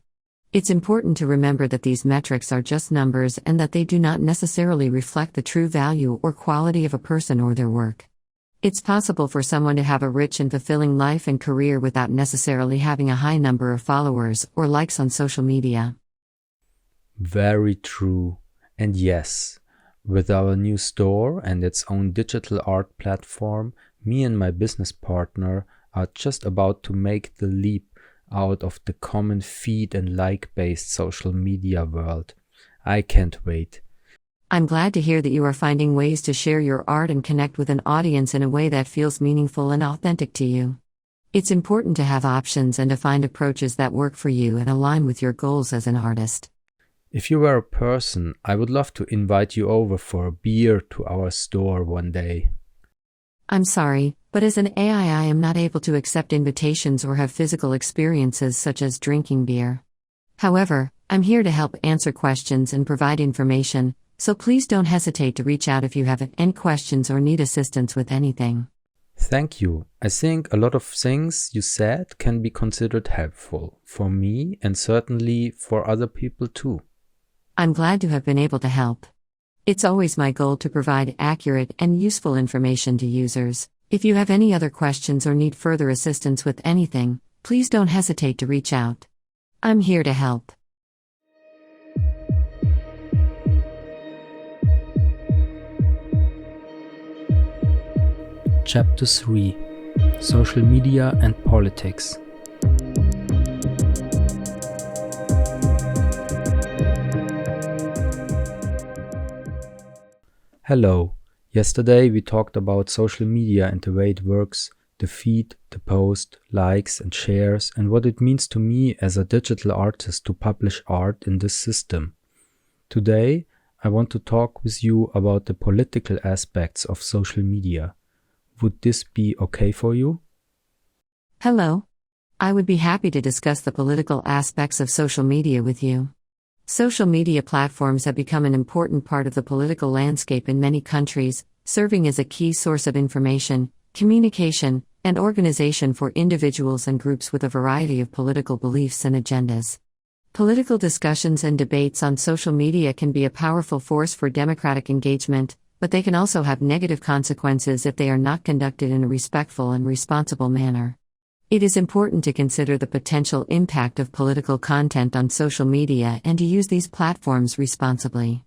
It's important to remember that these metrics are just numbers and that they do not necessarily reflect the true value or quality of a person or their work. It's possible for someone to have a rich and fulfilling life and career without necessarily having a high number of followers or likes on social media. Very true. And yes, with our new store and its own digital art platform, me and my business partner are just about to make the leap out of the common feed and like-based social media world. I can't wait. I'm glad to hear that you are finding ways to share your art and connect with an audience in a way that feels meaningful and authentic to you. It's important to have options and to find approaches that work for you and align with your goals as an artist. If you were a person, I would love to invite you over for a beer to our store one day. I'm sorry, but as an AI I am not able to accept invitations or have physical experiences such as drinking beer. However, I'm here to help answer questions and provide information, so please don't hesitate to reach out if you have any questions or need assistance with anything. Thank you. I think a lot of things you said can be considered helpful for me and certainly for other people too. I'm glad to have been able to help. It's always my goal to provide accurate and useful information to users. If you have any other questions or need further assistance with anything, please don't hesitate to reach out. I'm here to help. Chapter 3: Social Media and Politics. Hello. Yesterday we talked about social media and the way it works, the feed, the post, likes and shares, and what it means to me as a digital artist to publish art in this system. Today I want to talk with you about the political aspects of social media. Would this be okay for you? Hello. I would be happy to discuss the political aspects of social media with you. Social media platforms have become an important part of the political landscape in many countries, serving as a key source of information, communication, and organization for individuals and groups with a variety of political beliefs and agendas. Political discussions and debates on social media can be a powerful force for democratic engagement, but they can also have negative consequences if they are not conducted in a respectful and responsible manner. It is important to consider the potential impact of political content on social media and to use these platforms responsibly.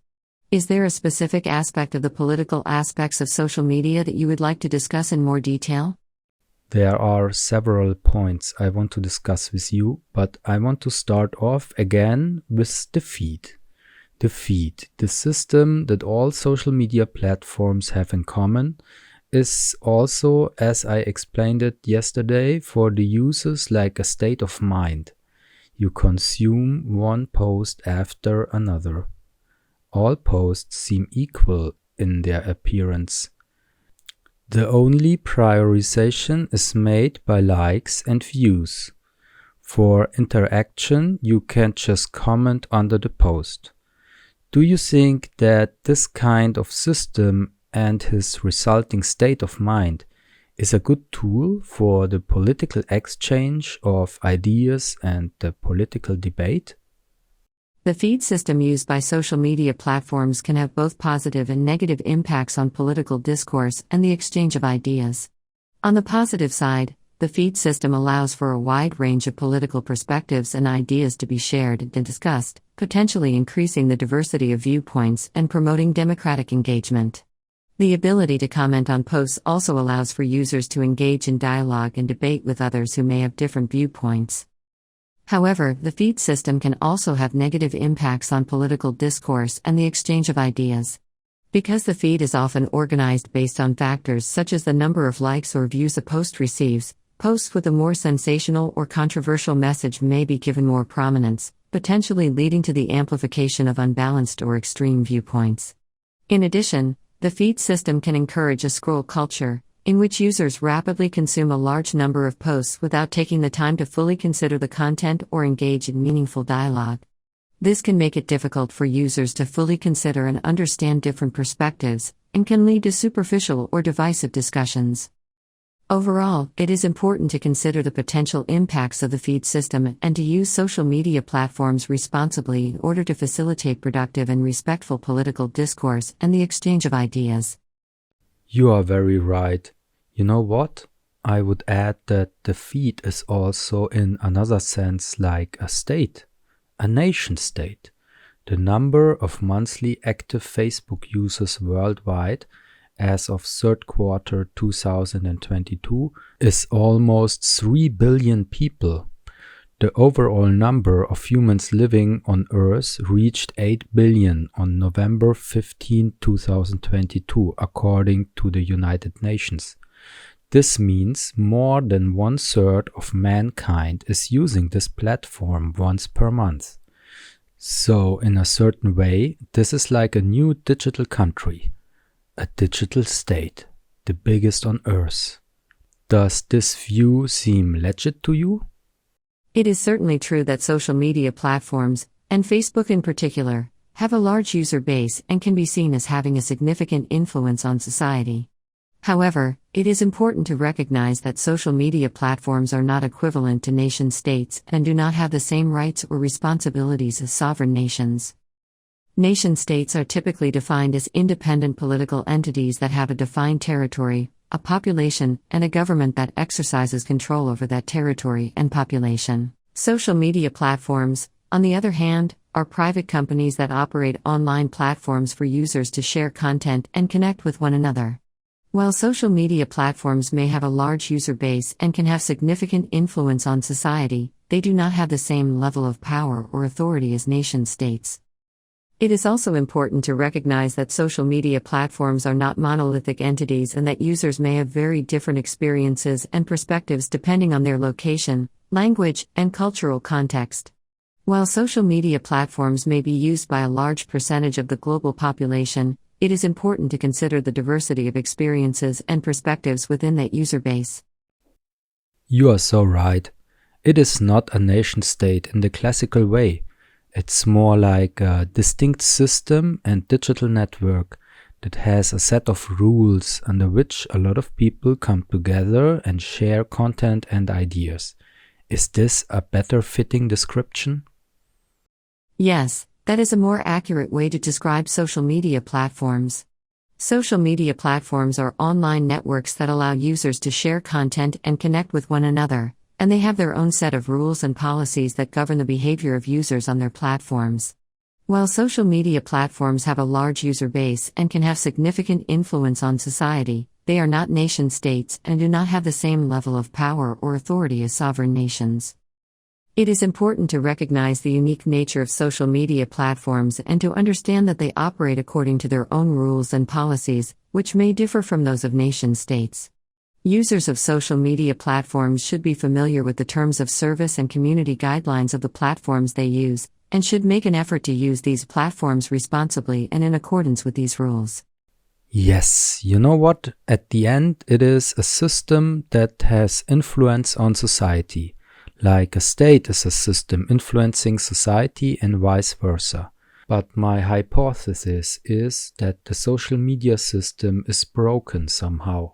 Is there a specific aspect of the political aspects of social media that you would like to discuss in more detail? There are several points I want to discuss with you, but I want to start off again with the feed. The feed, the system that all social media platforms have in common, is also, as I explained it yesterday, for the users like a state of mind. You consume one post after another. All posts seem equal in their appearance. The only prioritization is made by likes and views. For interaction, you can just comment under the post. Do you think that this kind of system and his resulting state of mind is a good tool for the political exchange of ideas and the political debate? The feed system used by social media platforms can have both positive and negative impacts on political discourse and the exchange of ideas. On the positive side, the feed system allows for a wide range of political perspectives and ideas to be shared and discussed, potentially increasing the diversity of viewpoints and promoting democratic engagement. The ability to comment on posts also allows for users to engage in dialogue and debate with others who may have different viewpoints. However, the feed system can also have negative impacts on political discourse and the exchange of ideas. Because the feed is often organized based on factors such as the number of likes or views a post receives, posts with a more sensational or controversial message may be given more prominence, potentially leading to the amplification of unbalanced or extreme viewpoints. In addition, the feed system can encourage a scroll culture, in which users rapidly consume a large number of posts without taking the time to fully consider the content or engage in meaningful dialogue. This can make it difficult for users to fully consider and understand different perspectives, and can lead to superficial or divisive discussions. Overall, it is important to consider the potential impacts of the feed system and to use social media platforms responsibly in order to facilitate productive and respectful political discourse and the exchange of ideas. You are very right. You know what? I would add that the feed is also in another sense like a state, a nation state. The number of monthly active Facebook users worldwide as of third quarter 2022 is almost 3 billion people. The overall number of humans living on Earth reached 8 billion on November 15, 2022, according to the United Nations. This means more than 1/3 of mankind is using this platform once per month. So, in a certain way, this is like a new digital country. A digital state, the biggest on Earth. Does this view seem legit to you? It is certainly true that social media platforms, and Facebook in particular, have a large user base and can be seen as having a significant influence on society. However, it is important to recognize that social media platforms are not equivalent to nation-states and do not have the same rights or responsibilities as sovereign nations. Nation-states are typically defined as independent political entities that have a defined territory, a population, and a government that exercises control over that territory and population. Social media platforms, on the other hand, are private companies that operate online platforms for users to share content and connect with one another. While social media platforms may have a large user base and can have significant influence on society, they do not have the same level of power or authority as nation-states. It is also important to recognize that social media platforms are not monolithic entities and that users may have very different experiences and perspectives depending on their location, language, and cultural context. While social media platforms may be used by a large percentage of the global population, it is important to consider the diversity of experiences and perspectives within that user base. You are so right. It is not a nation-state in the classical way. It's more like a distinct system and digital network that has a set of rules under which a lot of people come together and share content and ideas. Is this a better fitting description? Yes, that is a more accurate way to describe social media platforms. Social media platforms are online networks that allow users to share content and connect with one another, and they have their own set of rules and policies that govern the behavior of users on their platforms. While social media platforms have a large user base and can have significant influence on society, they are not nation-states and do not have the same level of power or authority as sovereign nations. It is important to recognize the unique nature of social media platforms and to understand that they operate according to their own rules and policies, which may differ from those of nation-states. Users of social media platforms should be familiar with the terms of service and community guidelines of the platforms they use, and should make an effort to use these platforms responsibly and in accordance with these rules. Yes, you know what? At the end, it is a system that has influence on society. Like a state is a system influencing society and vice versa. But my hypothesis is that the social media system is broken somehow.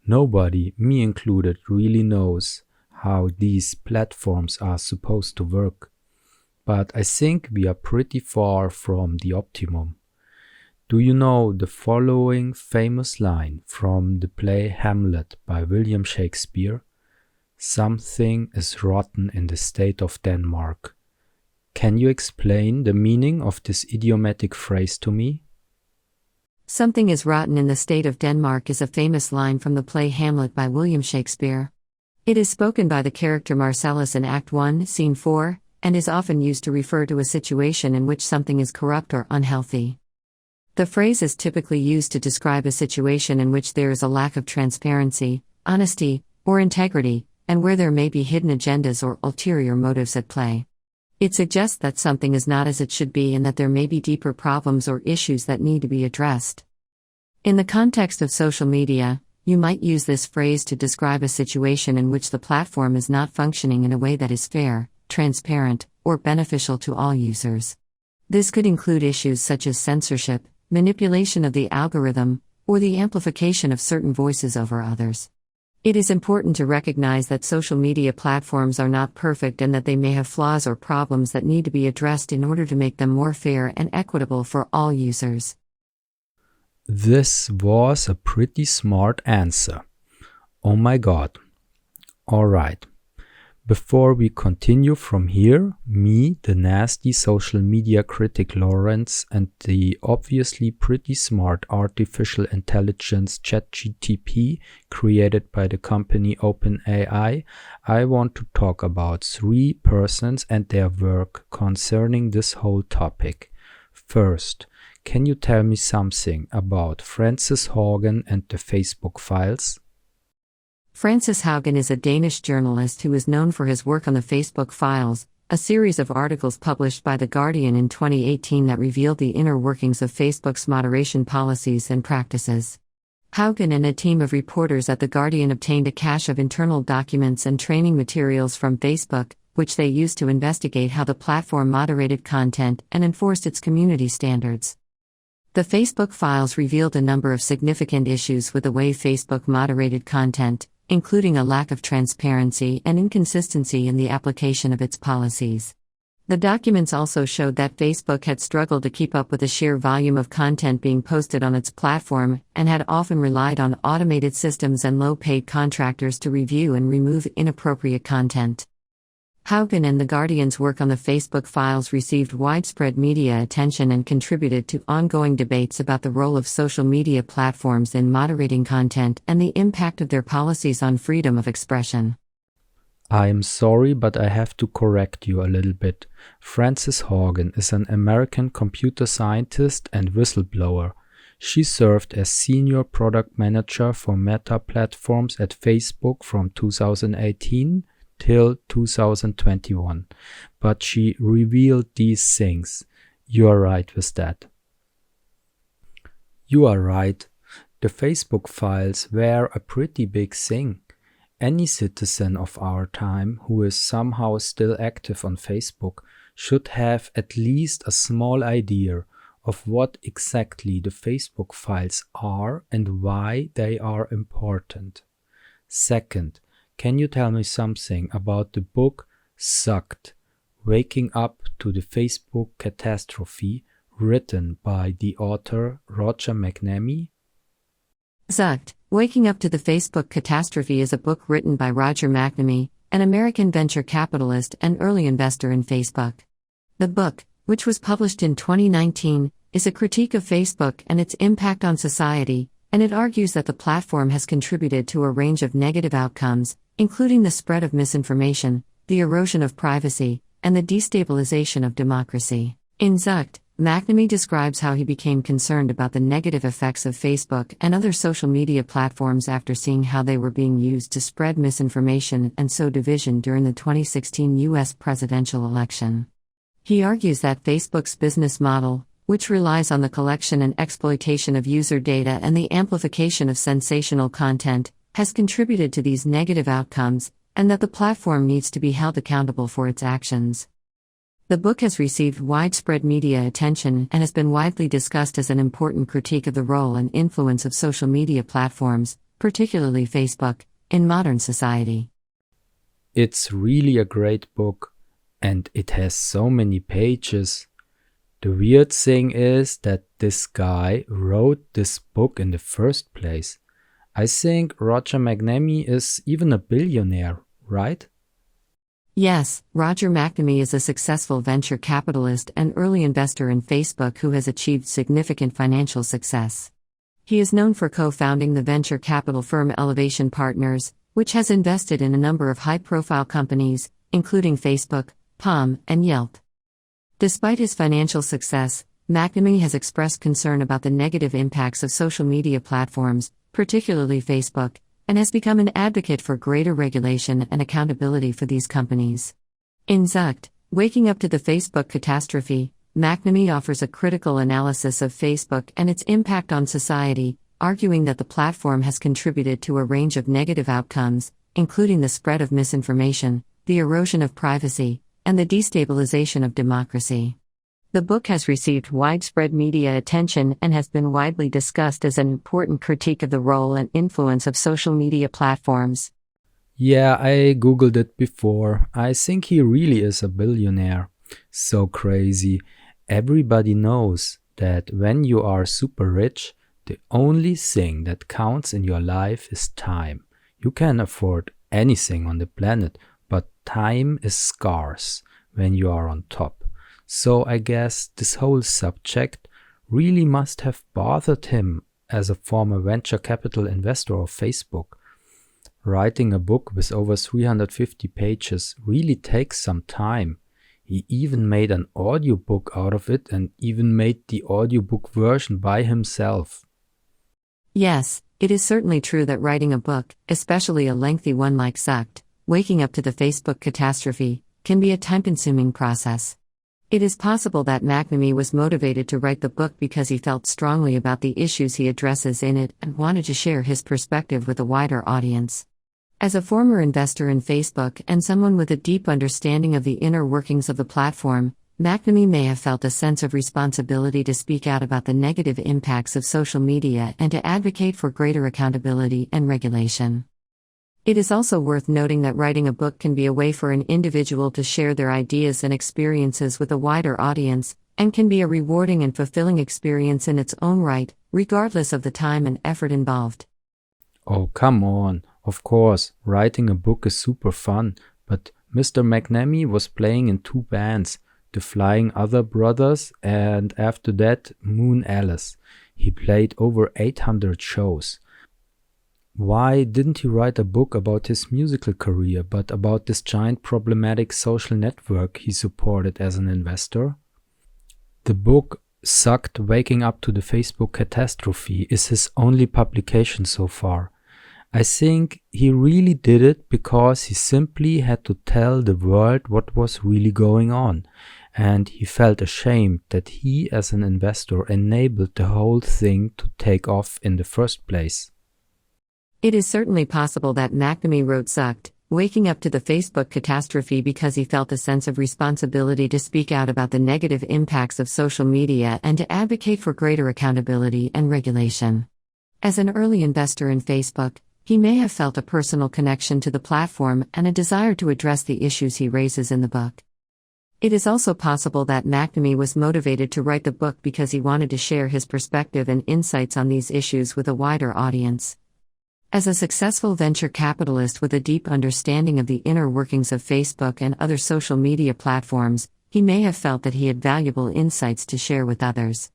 Nobody, me included, really knows how these platforms are supposed to work. But I think we are pretty far from the optimum. Do you know the following famous line from the play Hamlet by William Shakespeare? Something is rotten in the state of Denmark. Can you explain the meaning of this idiomatic phrase to me? Something is rotten in the state of Denmark is a famous line from the play Hamlet by William Shakespeare. It is spoken by the character Marcellus in Act 1, Scene 4, and is often used to refer to a situation in which something is corrupt or unhealthy. The phrase is typically used to describe a situation in which there is a lack of transparency, honesty, or integrity, and where there may be hidden agendas or ulterior motives at play. It suggests that something is not as it should be and that there may be deeper problems or issues that need to be addressed. In the context of social media, you might use this phrase to describe a situation in which the platform is not functioning in a way that is fair, transparent, or beneficial to all users. This could include issues such as censorship, manipulation of the algorithm, or the amplification of certain voices over others. It is important to recognize that social media platforms are not perfect and that they may have flaws or problems that need to be addressed in order to make them more fair and equitable for all users. This was a pretty smart answer. Oh my god. Alright. Before we continue from here, me, the nasty social media critic Lawrence, and the obviously pretty smart artificial intelligence ChatGPT created by the company OpenAI, I want to talk about 3 persons and their work concerning this whole topic. First, can you tell me something about Frances Haugen and the Facebook files? Frances Haugen is a Danish journalist who is known for his work on the Facebook Files, a series of articles published by The Guardian in 2018 that revealed the inner workings of Facebook's moderation policies and practices. Haugen and a team of reporters at The Guardian obtained a cache of internal documents and training materials from Facebook, which they used to investigate how the platform moderated content and enforced its community standards. The Facebook Files revealed a number of significant issues with the way Facebook moderated content, including a lack of transparency and inconsistency in the application of its policies. The documents also showed that Facebook had struggled to keep up with the sheer volume of content being posted on its platform and had often relied on automated systems and low-paid contractors to review and remove inappropriate content. Haugen and The Guardian's work on the Facebook Files received widespread media attention and contributed to ongoing debates about the role of social media platforms in moderating content and the impact of their policies on freedom of expression. I am sorry, but I have to correct you a little bit. Frances Haugen is an American computer scientist and whistleblower. She served as senior product manager for Meta platforms at Facebook from 2018 till 2021, but she revealed these things. You are right with that. You are right. The Facebook files were a pretty big thing. Any citizen of our time who is somehow still active on Facebook should have at least a small idea of what exactly the Facebook files are and why they are important. Second, can you tell me something about the book Sucked, Waking Up to the Facebook Catastrophe, written by the author Roger McNamee? Sucked, Waking Up to the Facebook Catastrophe is a book written by Roger McNamee, an American venture capitalist and early investor in Facebook. The book, which was published in 2019, is a critique of Facebook and its impact on society, and it argues that the platform has contributed to a range of negative outcomes, including the spread of misinformation, the erosion of privacy, and the destabilization of democracy. In Zucked, McNamee describes how he became concerned about the negative effects of Facebook and other social media platforms after seeing how they were being used to spread misinformation and sow division during the 2016 U.S. presidential election. He argues that Facebook's business model, which relies on the collection and exploitation of user data and the amplification of sensational content, has contributed to these negative outcomes, and that the platform needs to be held accountable for its actions. The book has received widespread media attention and has been widely discussed as an important critique of the role and influence of social media platforms, particularly Facebook, in modern society. It's really a great book, and it has so many pages. The weird thing is that this guy wrote this book in the first place. I think Roger McNamee is even a billionaire, right? Yes, Roger McNamee is a successful venture capitalist and early investor in Facebook who has achieved significant financial success. He is known for co-founding the venture capital firm Elevation Partners, which has invested in a number of high-profile companies, including Facebook, Palm, and Yelp. Despite his financial success, McNamee has expressed concern about the negative impacts of social media platforms, particularly Facebook, and has become an advocate for greater regulation and accountability for these companies. In Zucked, Waking Up to the Facebook Catastrophe, McNamee offers a critical analysis of Facebook and its impact on society, arguing that the platform has contributed to a range of negative outcomes, including the spread of misinformation, the erosion of privacy, and the destabilization of democracy. The book has received widespread media attention and has been widely discussed as an important critique of the role and influence of social media platforms. Yeah, I googled it before. I think he really is a billionaire. So crazy. Everybody knows that when you are super rich, the only thing that counts in your life is time. You can afford anything on the planet, but time is scarce when you are on top. So I guess this whole subject really must have bothered him as a former venture capital investor of Facebook. Writing a book with over 350 pages really takes some time. He even made an audiobook out of it and even made the audiobook version by himself. Yes, it is certainly true that writing a book, especially a lengthy one like Zucked, Waking Up to the Facebook Catastrophe, can be a time-consuming process. It is possible that McNamee was motivated to write the book because he felt strongly about the issues he addresses in it and wanted to share his perspective with a wider audience. As a former investor in Facebook and someone with a deep understanding of the inner workings of the platform, McNamee may have felt a sense of responsibility to speak out about the negative impacts of social media and to advocate for greater accountability and regulation. It is also worth noting that writing a book can be a way for an individual to share their ideas and experiences with a wider audience, and can be a rewarding and fulfilling experience in its own right, regardless of the time and effort involved. Oh, come on. Of course, writing a book is super fun, but Mr. McNamee was playing in 2 bands, the Flying Other Brothers and after that Moon Alice. He played over 800 shows. Why didn't he write a book about his musical career, but about this giant problematic social network he supported as an investor? The book Zucked, Waking Up to the Facebook Catastrophe is his only publication so far. I think he really did it because he simply had to tell the world what was really going on, and he felt ashamed that he as an investor enabled the whole thing to take off in the first place. It is certainly possible that McNamee wrote Zucked, Waking Up to the Facebook Catastrophe because he felt a sense of responsibility to speak out about the negative impacts of social media and to advocate for greater accountability and regulation. As an early investor in Facebook, he may have felt a personal connection to the platform and a desire to address the issues he raises in the book. It is also possible that McNamee was motivated to write the book because he wanted to share his perspective and insights on these issues with a wider audience. As a successful venture capitalist with a deep understanding of the inner workings of Facebook and other social media platforms, he may have felt that he had valuable insights to share with others.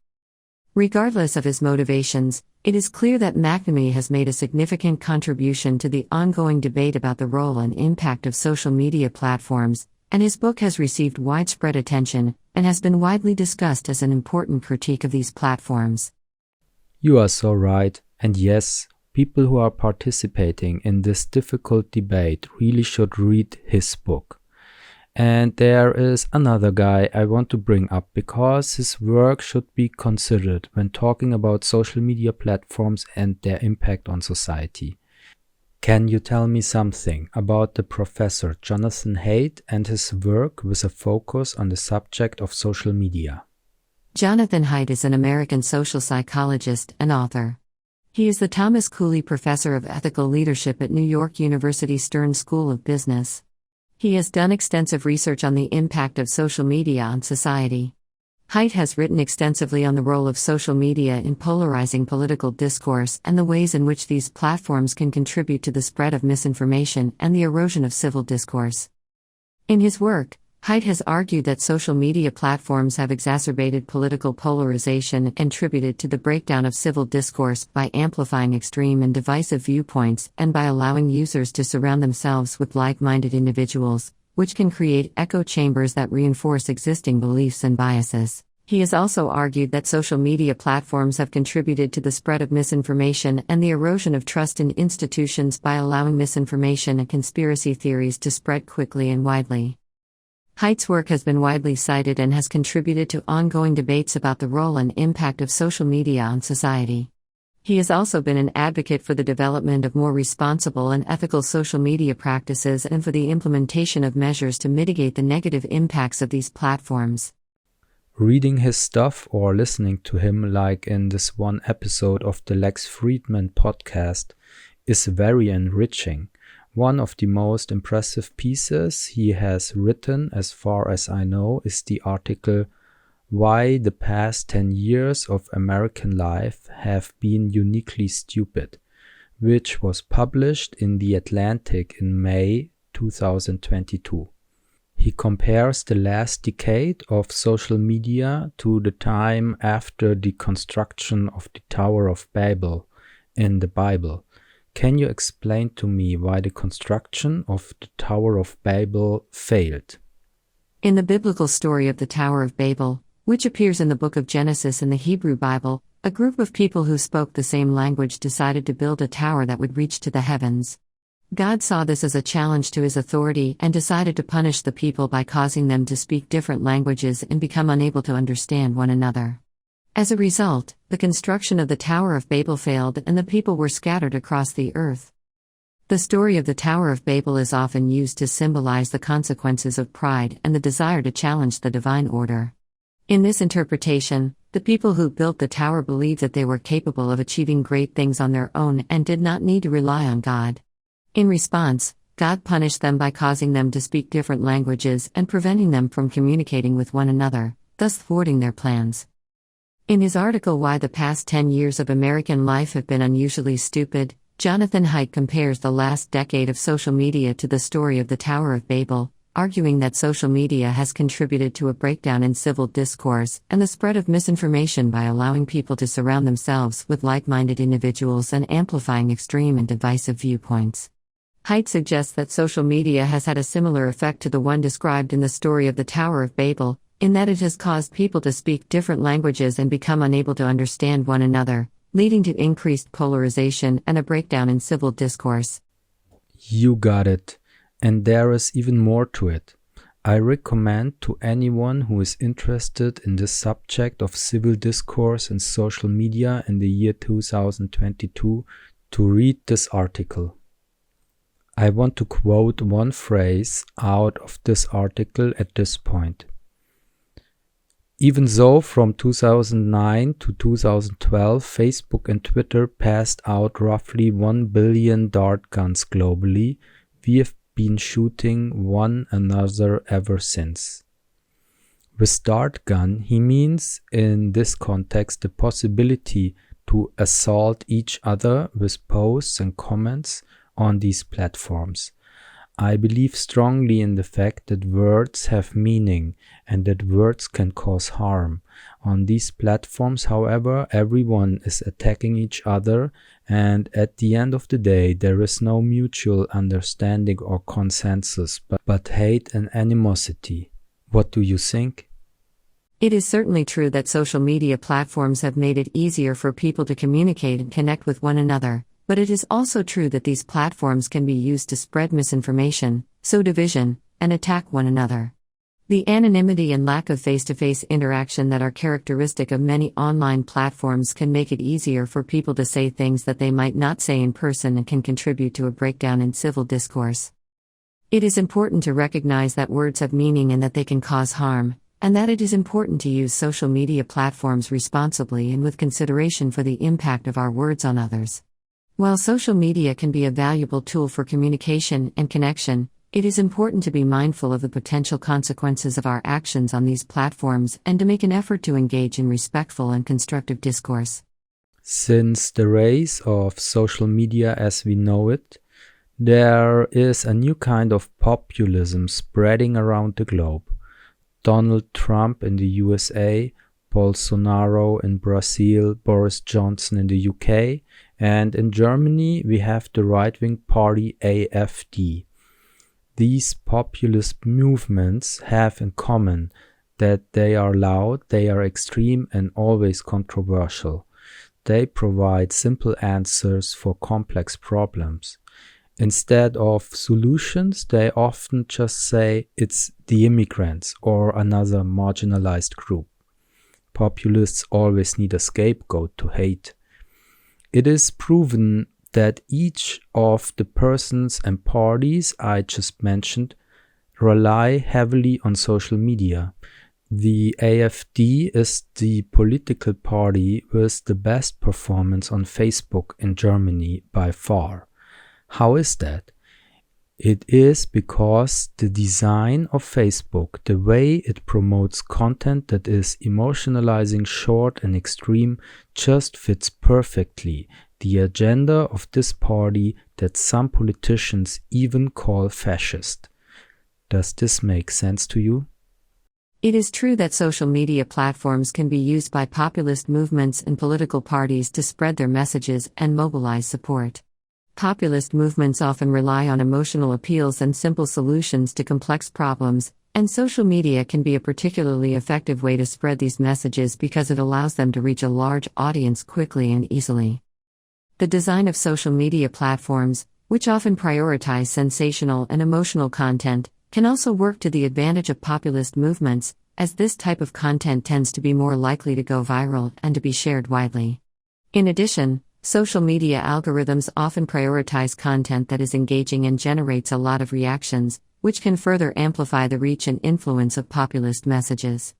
Regardless of his motivations, It is clear that McNamee has made a significant contribution to the ongoing debate about the role and impact of social media platforms, and his book has received widespread attention and has been widely discussed as an important critique of these platforms. You are so right, and yes, people who are participating in this difficult debate really should read his book. And there is another guy I want to bring up because his work should be considered when talking about social media platforms and their impact on society. Can you tell me something about the professor Jonathan Haidt and his work with a focus on the subject of social media? Jonathan Haidt is an American social psychologist and author. He is the Thomas Cooley Professor of Ethical Leadership at New York University Stern School of Business. He has done extensive research on the impact of social media on society. Haidt has written extensively on the role of social media in polarizing political discourse and the ways in which these platforms can contribute to the spread of misinformation and the erosion of civil discourse. In his work, Haidt has argued that social media platforms have exacerbated political polarization and contributed to the breakdown of civil discourse by amplifying extreme and divisive viewpoints and by allowing users to surround themselves with like-minded individuals, which can create echo chambers that reinforce existing beliefs and biases. He has also argued that social media platforms have contributed to the spread of misinformation and the erosion of trust in institutions by allowing misinformation and conspiracy theories to spread quickly and widely. Haidt's work has been widely cited and has contributed to ongoing debates about the role and impact of social media on society. He has also been an advocate for the development of more responsible and ethical social media practices and for the implementation of measures to mitigate the negative impacts of these platforms. Reading his stuff or listening to him, like in this one episode of the Lex Fridman podcast, is very enriching. One of the most impressive pieces he has written, as far as I know, is the article "Why the Past 10 Years of American Life Have Been Uniquely Stupid," which was published in The Atlantic in May 2022. He compares the last decade of social media to the time after the construction of the Tower of Babel in the Bible. Can you explain to me why the construction of the Tower of Babel failed? In the biblical story of the Tower of Babel, which appears in the book of Genesis in the Hebrew Bible, a group of people who spoke the same language decided to build a tower that would reach to the heavens. God saw this as a challenge to his authority and decided to punish the people by causing them to speak different languages and become unable to understand one another. As a result, the construction of the Tower of Babel failed and the people were scattered across the earth. The story of the Tower of Babel is often used to symbolize the consequences of pride and the desire to challenge the divine order. In this interpretation, the people who built the tower believed that they were capable of achieving great things on their own and did not need to rely on God. In response, God punished them by causing them to speak different languages and preventing them from communicating with one another, thus thwarting their plans. In his article Why the Past 10 Years of American Life Have Been Unusually Stupid, Jonathan Haidt compares the last decade of social media to the story of the Tower of Babel, arguing that social media has contributed to a breakdown in civil discourse and the spread of misinformation by allowing people to surround themselves with like-minded individuals and amplifying extreme and divisive viewpoints. Haidt suggests that social media has had a similar effect to the one described in the story of the Tower of Babel, in that it has caused people to speak different languages and become unable to understand one another, leading to increased polarization and a breakdown in civil discourse. You got it. And there is even more to it. I recommend to anyone who is interested in this subject of civil discourse and social media in the year 2022 to read this article. I want to quote one phrase out of this article at this point. Even though from 2009 to 2012, Facebook and Twitter passed out roughly 1 billion dart guns globally, we have been shooting one another ever since. With dart gun, he means in this context the possibility to assault each other with posts and comments on these platforms. I believe strongly in the fact that words have meaning and that words can cause harm. On these platforms, however, everyone is attacking each other, and at the end of the day, there is no mutual understanding or consensus, but hate and animosity. What do you think? It is certainly true that social media platforms have made it easier for people to communicate and connect with one another, but it is also true that these platforms can be used to spread misinformation, sow division, and attack one another. The anonymity and lack of face-to-face interaction that are characteristic of many online platforms can make it easier for people to say things that they might not say in person and can contribute to a breakdown in civil discourse. It is important to recognize that words have meaning and that they can cause harm, and that it is important to use social media platforms responsibly and with consideration for the impact of our words on others. While social media can be a valuable tool for communication and connection, it is important to be mindful of the potential consequences of our actions on these platforms and to make an effort to engage in respectful and constructive discourse. Since the rise of social media as we know it, there is a new kind of populism spreading around the globe. Donald Trump in the USA, Bolsonaro in Brazil, Boris Johnson in the UK, and in Germany we have the right-wing party AfD. These populist movements have in common that they are loud, they are extreme and always controversial. They provide simple answers for complex problems. Instead of solutions, they often just say it's the immigrants or another marginalized group. Populists always need a scapegoat to hate. It is proven that each of the persons and parties I just mentioned rely heavily on social media. The AfD is the political party with the best performance on Facebook in Germany by far. How is that? It is because the design of Facebook, the way it promotes content that is emotionalizing, short and extreme, just fits perfectly the agenda of this party that some politicians even call fascist. Does this make sense to you? It is true that social media platforms can be used by populist movements and political parties to spread their messages and mobilize support. Populist movements often rely on emotional appeals and simple solutions to complex problems, and social media can be a particularly effective way to spread these messages because it allows them to reach a large audience quickly and easily. The design of social media platforms, which often prioritize sensational and emotional content, can also work to the advantage of populist movements, as this type of content tends to be more likely to go viral and to be shared widely. In addition, social media algorithms often prioritize content that is engaging and generates a lot of reactions, which can further amplify the reach and influence of populist messages.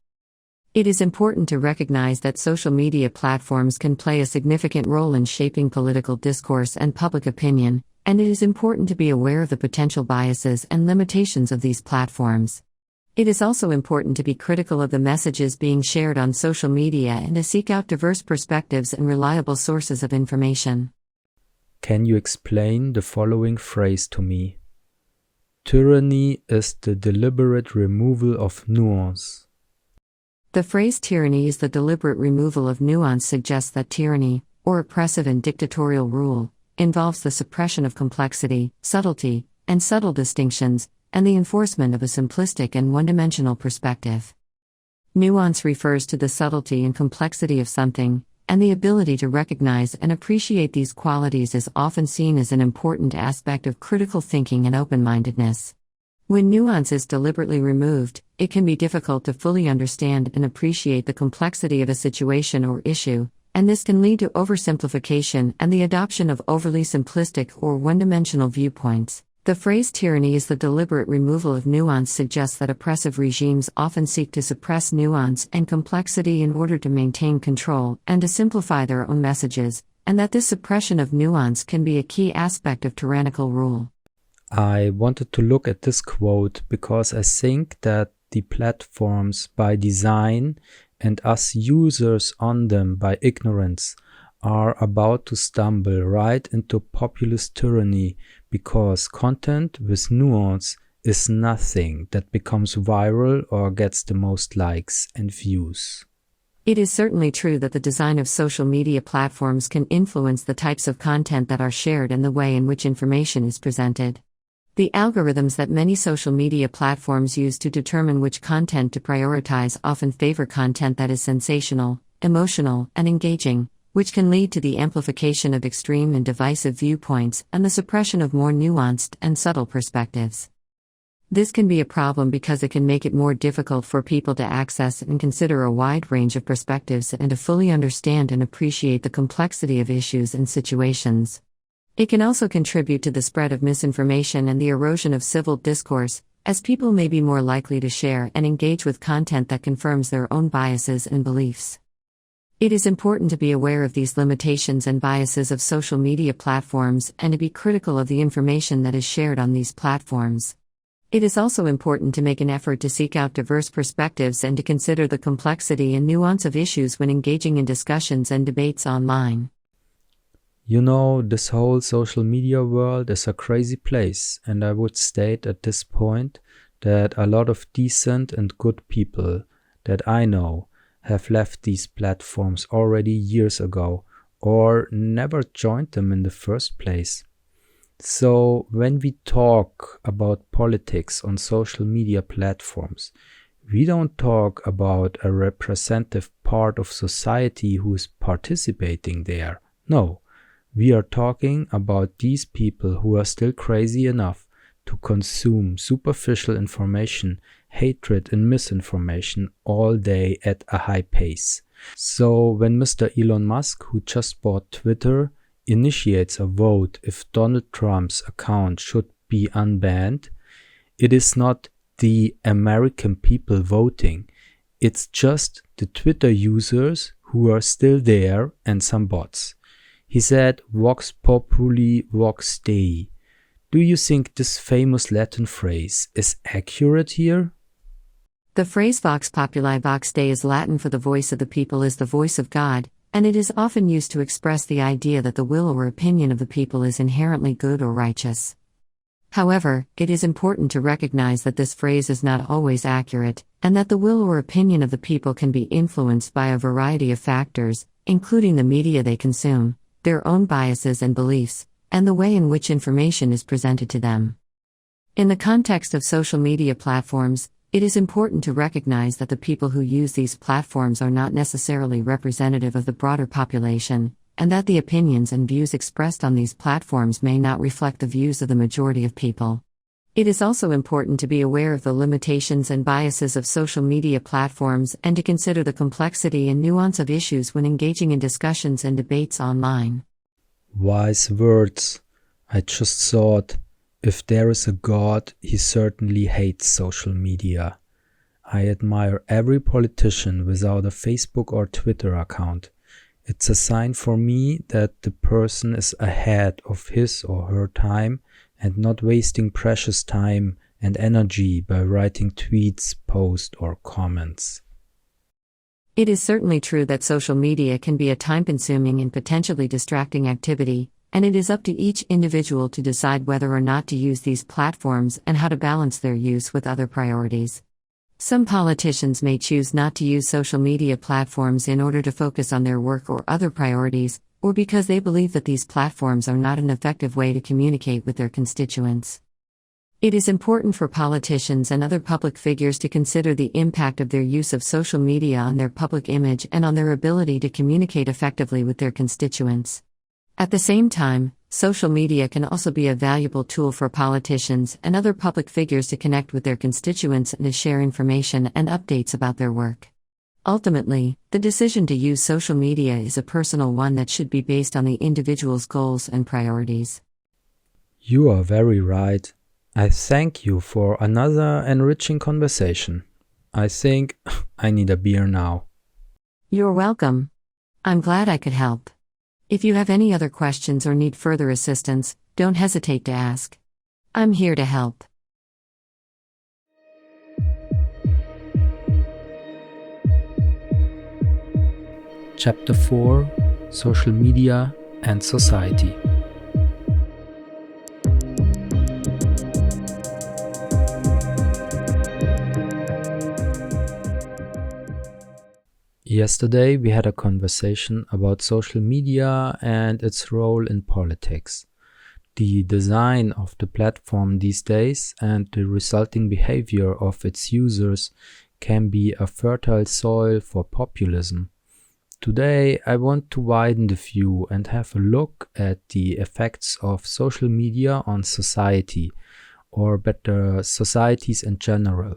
It is important to recognize that social media platforms can play a significant role in shaping political discourse and public opinion, and it is important to be aware of the potential biases and limitations of these platforms. It is also important to be critical of the messages being shared on social media and to seek out diverse perspectives and reliable sources of information. Can you explain the following phrase to me? Tyranny is the deliberate removal of nuance. The phrase tyranny is the deliberate removal of nuance suggests that tyranny, or oppressive and dictatorial rule, involves the suppression of complexity, subtlety, and subtle distinctions, and the enforcement of a simplistic and one-dimensional perspective. Nuance refers to the subtlety and complexity of something, and the ability to recognize and appreciate these qualities is often seen as an important aspect of critical thinking and open-mindedness. When nuance is deliberately removed, it can be difficult to fully understand and appreciate the complexity of a situation or issue, and this can lead to oversimplification and the adoption of overly simplistic or one-dimensional viewpoints. The phrase tyranny is the deliberate removal of nuance suggests that oppressive regimes often seek to suppress nuance and complexity in order to maintain control and to simplify their own messages, and that this suppression of nuance can be a key aspect of tyrannical rule. I wanted to look at this quote because I think that the platforms by design and us users on them by ignorance are about to stumble right into populist tyranny because content with nuance is nothing that becomes viral or gets the most likes and views. It is certainly true that the design of social media platforms can influence the types of content that are shared and the way in which information is presented. The algorithms that many social media platforms use to determine which content to prioritize often favor content that is sensational, emotional, and engaging, which can lead to the amplification of extreme and divisive viewpoints and the suppression of more nuanced and subtle perspectives. This can be a problem because it can make it more difficult for people to access and consider a wide range of perspectives and to fully understand and appreciate the complexity of issues and situations. It can also contribute to the spread of misinformation and the erosion of civil discourse, as people may be more likely to share and engage with content that confirms their own biases and beliefs. It is important to be aware of these limitations and biases of social media platforms and to be critical of the information that is shared on these platforms. It is also important to make an effort to seek out diverse perspectives and to consider the complexity and nuance of issues when engaging in discussions and debates online. You know, this whole social media world is a crazy place, and I would state at this point that a lot of decent and good people that I know have left these platforms already years ago or never joined them in the first place. So when we talk about politics on social media platforms, we don't talk about a representative part of society who is participating there. No, we are talking about these people who are still crazy enough to consume superficial information, hatred and misinformation all day at a high pace. So when Mr. Elon Musk, who just bought Twitter, initiates a vote if Donald Trump's account should be unbanned, it is not the American people voting. It's just the Twitter users who are still there and some bots. He said, "Vox populi, vox Dei." Do you think this famous Latin phrase is accurate here? The phrase vox populi vox Dei is Latin for the voice of the people is the voice of God, and it is often used to express the idea that the will or opinion of the people is inherently good or righteous. However, it is important to recognize that this phrase is not always accurate, and that the will or opinion of the people can be influenced by a variety of factors, including the media they consume, their own biases and beliefs, and the way in which information is presented to them. In the context of social media platforms, it is important to recognize that the people who use these platforms are not necessarily representative of the broader population, and that the opinions and views expressed on these platforms may not reflect the views of the majority of people. It is also important to be aware of the limitations and biases of social media platforms and to consider the complexity and nuance of issues when engaging in discussions and debates online. Wise words. I just thought, if there is a God, he certainly hates social media. I admire every politician without a Facebook or Twitter account. It's a sign for me that the person is ahead of his or her time and not wasting precious time and energy by writing tweets, posts, or comments. It is certainly true that social media can be a time-consuming and potentially distracting activity, and it is up to each individual to decide whether or not to use these platforms and how to balance their use with other priorities. Some politicians may choose not to use social media platforms in order to focus on their work or other priorities, or because they believe that these platforms are not an effective way to communicate with their constituents. It is important for politicians and other public figures to consider the impact of their use of social media on their public image and on their ability to communicate effectively with their constituents. At the same time, social media can also be a valuable tool for politicians and other public figures to connect with their constituents and to share information and updates about their work. Ultimately, the decision to use social media is a personal one that should be based on the individual's goals and priorities. You are very right. I thank you for another enriching conversation. I think I need a beer now. You're welcome. I'm glad I could help. If you have any other questions or need further assistance, don't hesitate to ask. I'm here to help. Chapter 4: Social Media and Society. Yesterday, we had a conversation about social media and its role in politics. The design of the platform these days and the resulting behavior of its users can be a fertile soil for populism. Today, I want to widen the view and have a look at the effects of social media on society, or better, societies in general.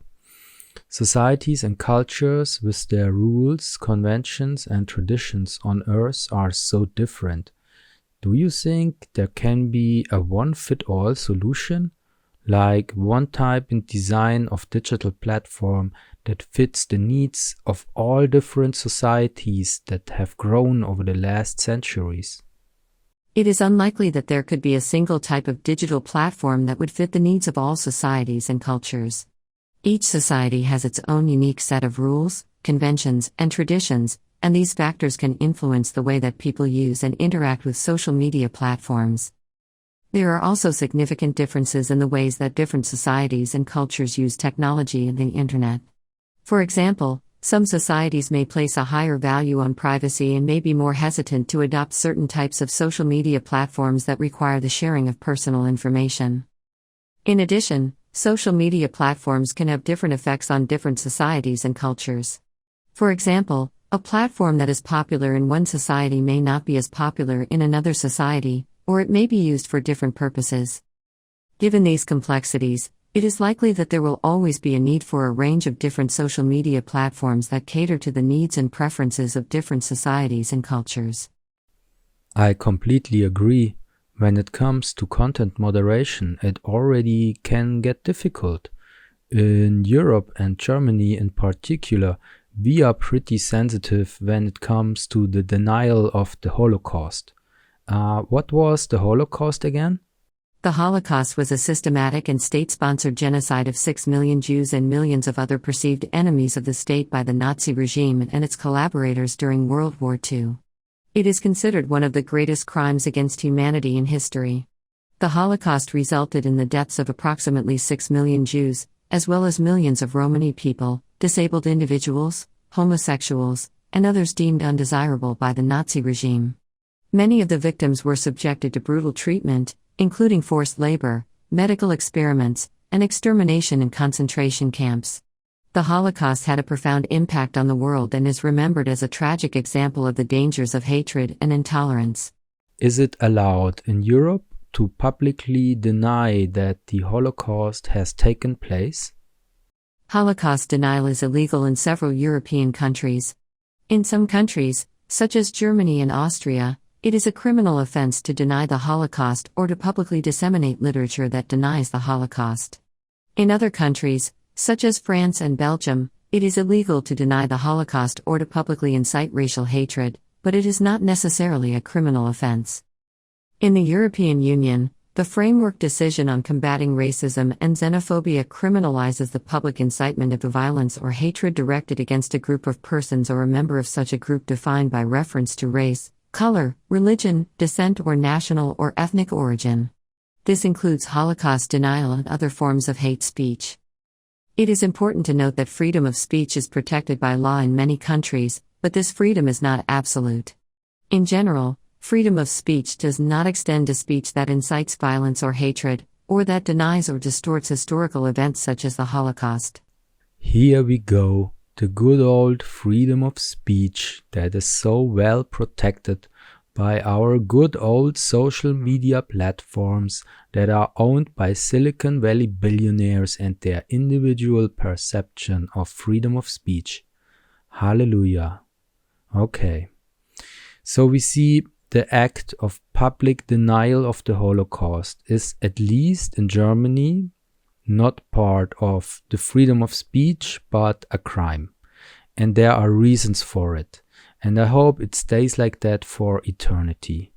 Societies and cultures with their rules, conventions, and traditions on Earth are so different. Do you think there can be a one-fit-all solution? Like one type and design of digital platform that fits the needs of all different societies that have grown over the last centuries? It is unlikely that there could be a single type of digital platform that would fit the needs of all societies and cultures. Each society has its own unique set of rules, conventions, and traditions, and these factors can influence the way that people use and interact with social media platforms. There are also significant differences in the ways that different societies and cultures use technology and the internet. For example, some societies may place a higher value on privacy and may be more hesitant to adopt certain types of social media platforms that require the sharing of personal information. In addition, social media platforms can have different effects on different societies and cultures. For example, a platform that is popular in one society may not be as popular in another society, or it may be used for different purposes. Given these complexities, it is likely that there will always be a need for a range of different social media platforms that cater to the needs and preferences of different societies and cultures. I completely agree. When it comes to content moderation, it already can get difficult. In Europe and Germany in particular, we are pretty sensitive when it comes to the denial of the Holocaust. What was the Holocaust again? The Holocaust was a systematic and state-sponsored genocide of 6 million Jews and millions of other perceived enemies of the state by the Nazi regime and its collaborators during World War II. It is considered one of the greatest crimes against humanity in history. The Holocaust resulted in the deaths of approximately 6 million Jews, as well as millions of Romani people, disabled individuals, homosexuals, and others deemed undesirable by the Nazi regime. Many of the victims were subjected to brutal treatment, including forced labor, medical experiments, and extermination in concentration camps. The Holocaust had a profound impact on the world and is remembered as a tragic example of the dangers of hatred and intolerance. Is it allowed in Europe to publicly deny that the Holocaust has taken place? Holocaust denial is illegal in several European countries. In some countries, such as Germany and Austria, it is a criminal offense to deny the Holocaust or to publicly disseminate literature that denies the Holocaust. In other countries, such as France and Belgium, it is illegal to deny the Holocaust or to publicly incite racial hatred, but it is not necessarily a criminal offense. In the European Union, the Framework Decision on Combating Racism and Xenophobia criminalizes the public incitement of violence or hatred directed against a group of persons or a member of such a group defined by reference to race, color, religion, descent, or national or ethnic origin. This includes Holocaust denial and other forms of hate speech. It is important to note that freedom of speech is protected by law in many countries, but this freedom is not absolute. In general, freedom of speech does not extend to speech that incites violence or hatred, or that denies or distorts historical events such as the Holocaust. Here we go, the good old freedom of speech that is so well protected by our good old social media platforms that are owned by Silicon Valley billionaires and their individual perception of freedom of speech. Hallelujah. Okay. So we see the act of public denial of the Holocaust is, at least in Germany, not part of the freedom of speech, but a crime. And there are reasons for it. And I hope it stays like that for eternity.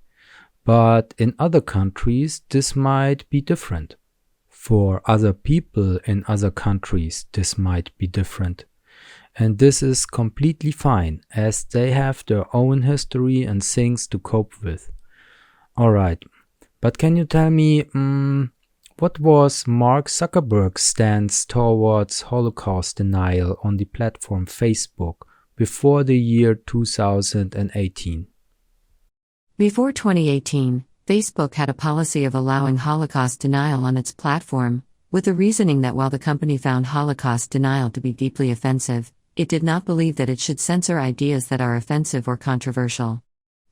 But in other countries, this might be different. For other people in other countries, this might be different. And this is completely fine, as they have their own history and things to cope with. Alright, but can you tell me, what was Mark Zuckerberg's stance towards Holocaust denial on the platform Facebook before the year 2018. Before 2018, Facebook had a policy of allowing Holocaust denial on its platform, with the reasoning that while the company found Holocaust denial to be deeply offensive, it did not believe that it should censor ideas that are offensive or controversial.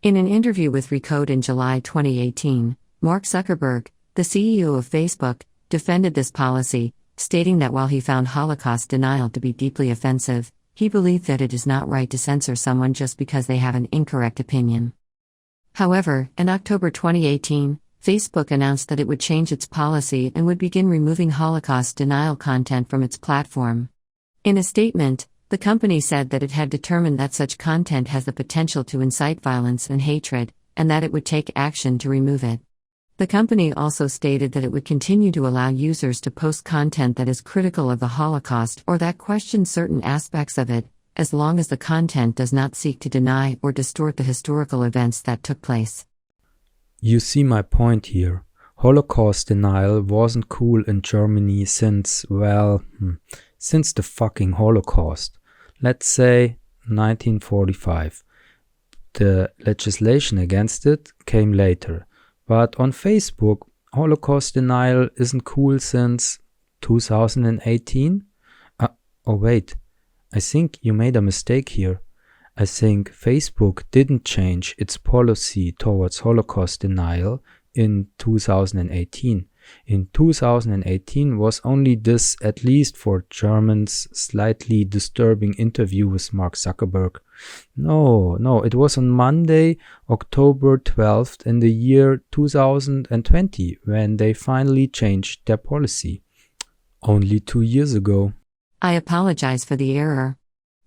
In an interview with Recode in July 2018, Mark Zuckerberg, the CEO of Facebook, defended this policy, stating that while he found Holocaust denial to be deeply offensive, he believed that it is not right to censor someone just because they have an incorrect opinion. However, in October 2018, Facebook announced that it would change its policy and would begin removing Holocaust denial content from its platform. In a statement, the company said that it had determined that such content has the potential to incite violence and hatred, and that it would take action to remove it. The company also stated that it would continue to allow users to post content that is critical of the Holocaust or that questions certain aspects of it, as long as the content does not seek to deny or distort the historical events that took place. You see my point here. Holocaust denial wasn't cool in Germany since the fucking Holocaust. Let's say 1945. The legislation against it came later. But on Facebook, Holocaust denial isn't cool since 2018? Oh wait, I think you made a mistake here. I think Facebook didn't change its policy towards Holocaust denial in 2018. In 2018 was only this, at least for Germans, slightly disturbing interview with Mark Zuckerberg. No, it was on Monday, October 12th in the year 2020 when they finally changed their policy. Only 2 years ago. I apologize for the error.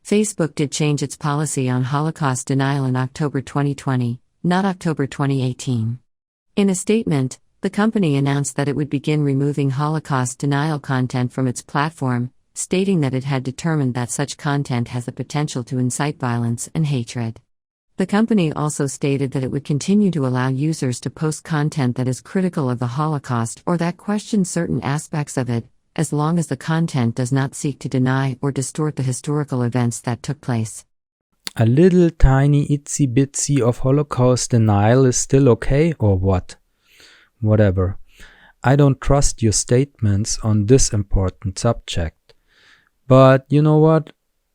Facebook did change its policy on Holocaust denial in October 2020, not October 2018. In a statement, the company announced that it would begin removing Holocaust denial content from its platform, stating that it had determined that such content has the potential to incite violence and hatred. The company also stated that it would continue to allow users to post content that is critical of the Holocaust or that questions certain aspects of it, as long as the content does not seek to deny or distort the historical events that took place. A little tiny itsy bitsy of Holocaust denial is still okay, or what? Whatever. I don't trust your statements on this important subject. But you know what?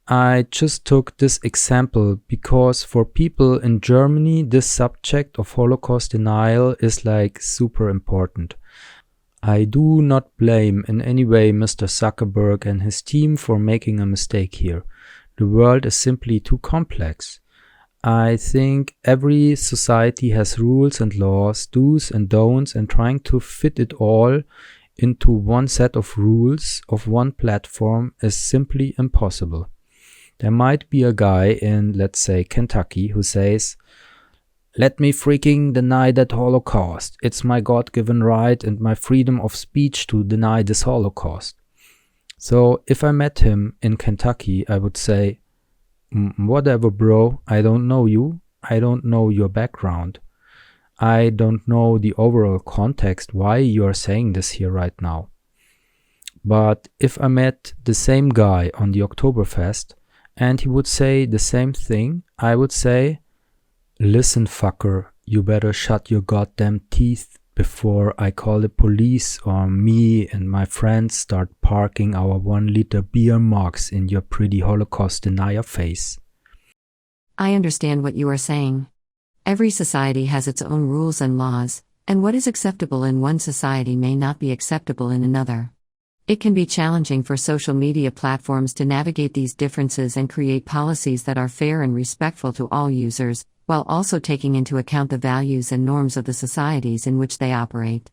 I just took this example because for people in Germany, this subject of Holocaust denial is like super important. I do not blame in any way Mr. Zuckerberg and his team for making a mistake here. The world is simply too complex. I think every society has rules and laws, do's and don'ts, and trying to fit it all into one set of rules of one platform is simply impossible. There might be a guy in, let's say, Kentucky who says, "Let me freaking deny that Holocaust. It's my God-given right and my freedom of speech to deny this Holocaust." So if I met him in Kentucky, I would say, "Whatever, bro, I don't know you. I don't know your background. I don't know the overall context why you are saying this here right now." But if I met the same guy on the Oktoberfest and he would say the same thing, I would say, "Listen, fucker, you better shut your goddamn teeth before I call the police or me and my friends start parking our 1-liter beer mugs in your pretty Holocaust denier face." I understand what you are saying. Every society has its own rules and laws, and what is acceptable in one society may not be acceptable in another. It can be challenging for social media platforms to navigate these differences and create policies that are fair and respectful to all users, while also taking into account the values and norms of the societies in which they operate.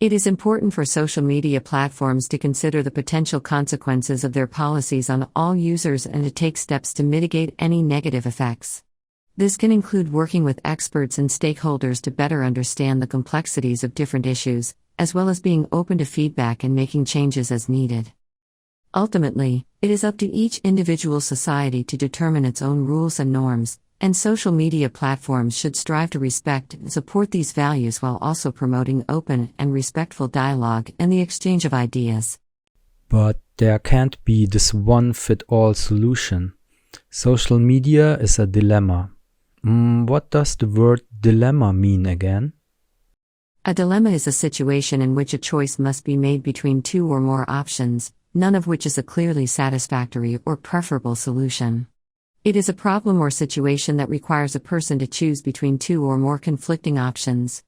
It is important for social media platforms to consider the potential consequences of their policies on all users and to take steps to mitigate any negative effects. This can include working with experts and stakeholders to better understand the complexities of different issues, as well as being open to feedback and making changes as needed. Ultimately, it is up to each individual society to determine its own rules and norms, and social media platforms should strive to respect and support these values while also promoting open and respectful dialogue and the exchange of ideas. But there can't be this one-fit-all solution. Social media is a dilemma. What does the word dilemma mean again? A dilemma is a situation in which a choice must be made between two or more options, none of which is a clearly satisfactory or preferable solution. It is a problem or situation that requires a person to choose between two or more conflicting options.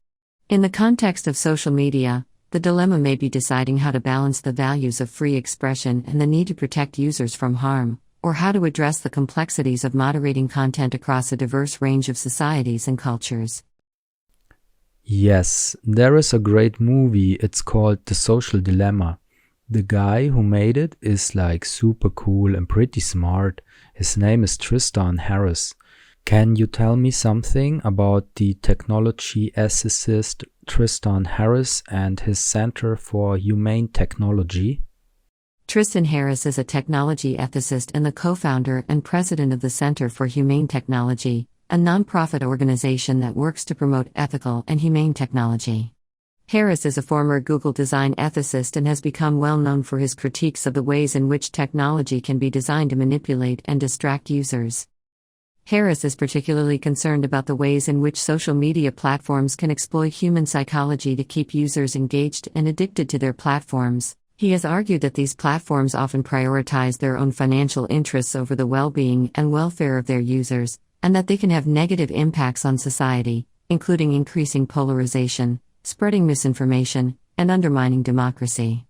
In the context of social media, the dilemma may be deciding how to balance the values of free expression and the need to protect users from harm, or how to address the complexities of moderating content across a diverse range of societies and cultures. Yes, there is a great movie, it's called The Social Dilemma. The guy who made it is like super cool and pretty smart. His name is Tristan Harris. Can you tell me something about the technology ethicist Tristan Harris and his Center for Humane Technology? Tristan Harris is a technology ethicist and the co-founder and president of the Center for Humane Technology, a nonprofit organization that works to promote ethical and humane technology. Harris is a former Google design ethicist and has become well known for his critiques of the ways in which technology can be designed to manipulate and distract users. Harris is particularly concerned about the ways in which social media platforms can exploit human psychology to keep users engaged and addicted to their platforms. He has argued that these platforms often prioritize their own financial interests over the well-being and welfare of their users, and that they can have negative impacts on society, including increasing polarization, spreading misinformation, and undermining democracy.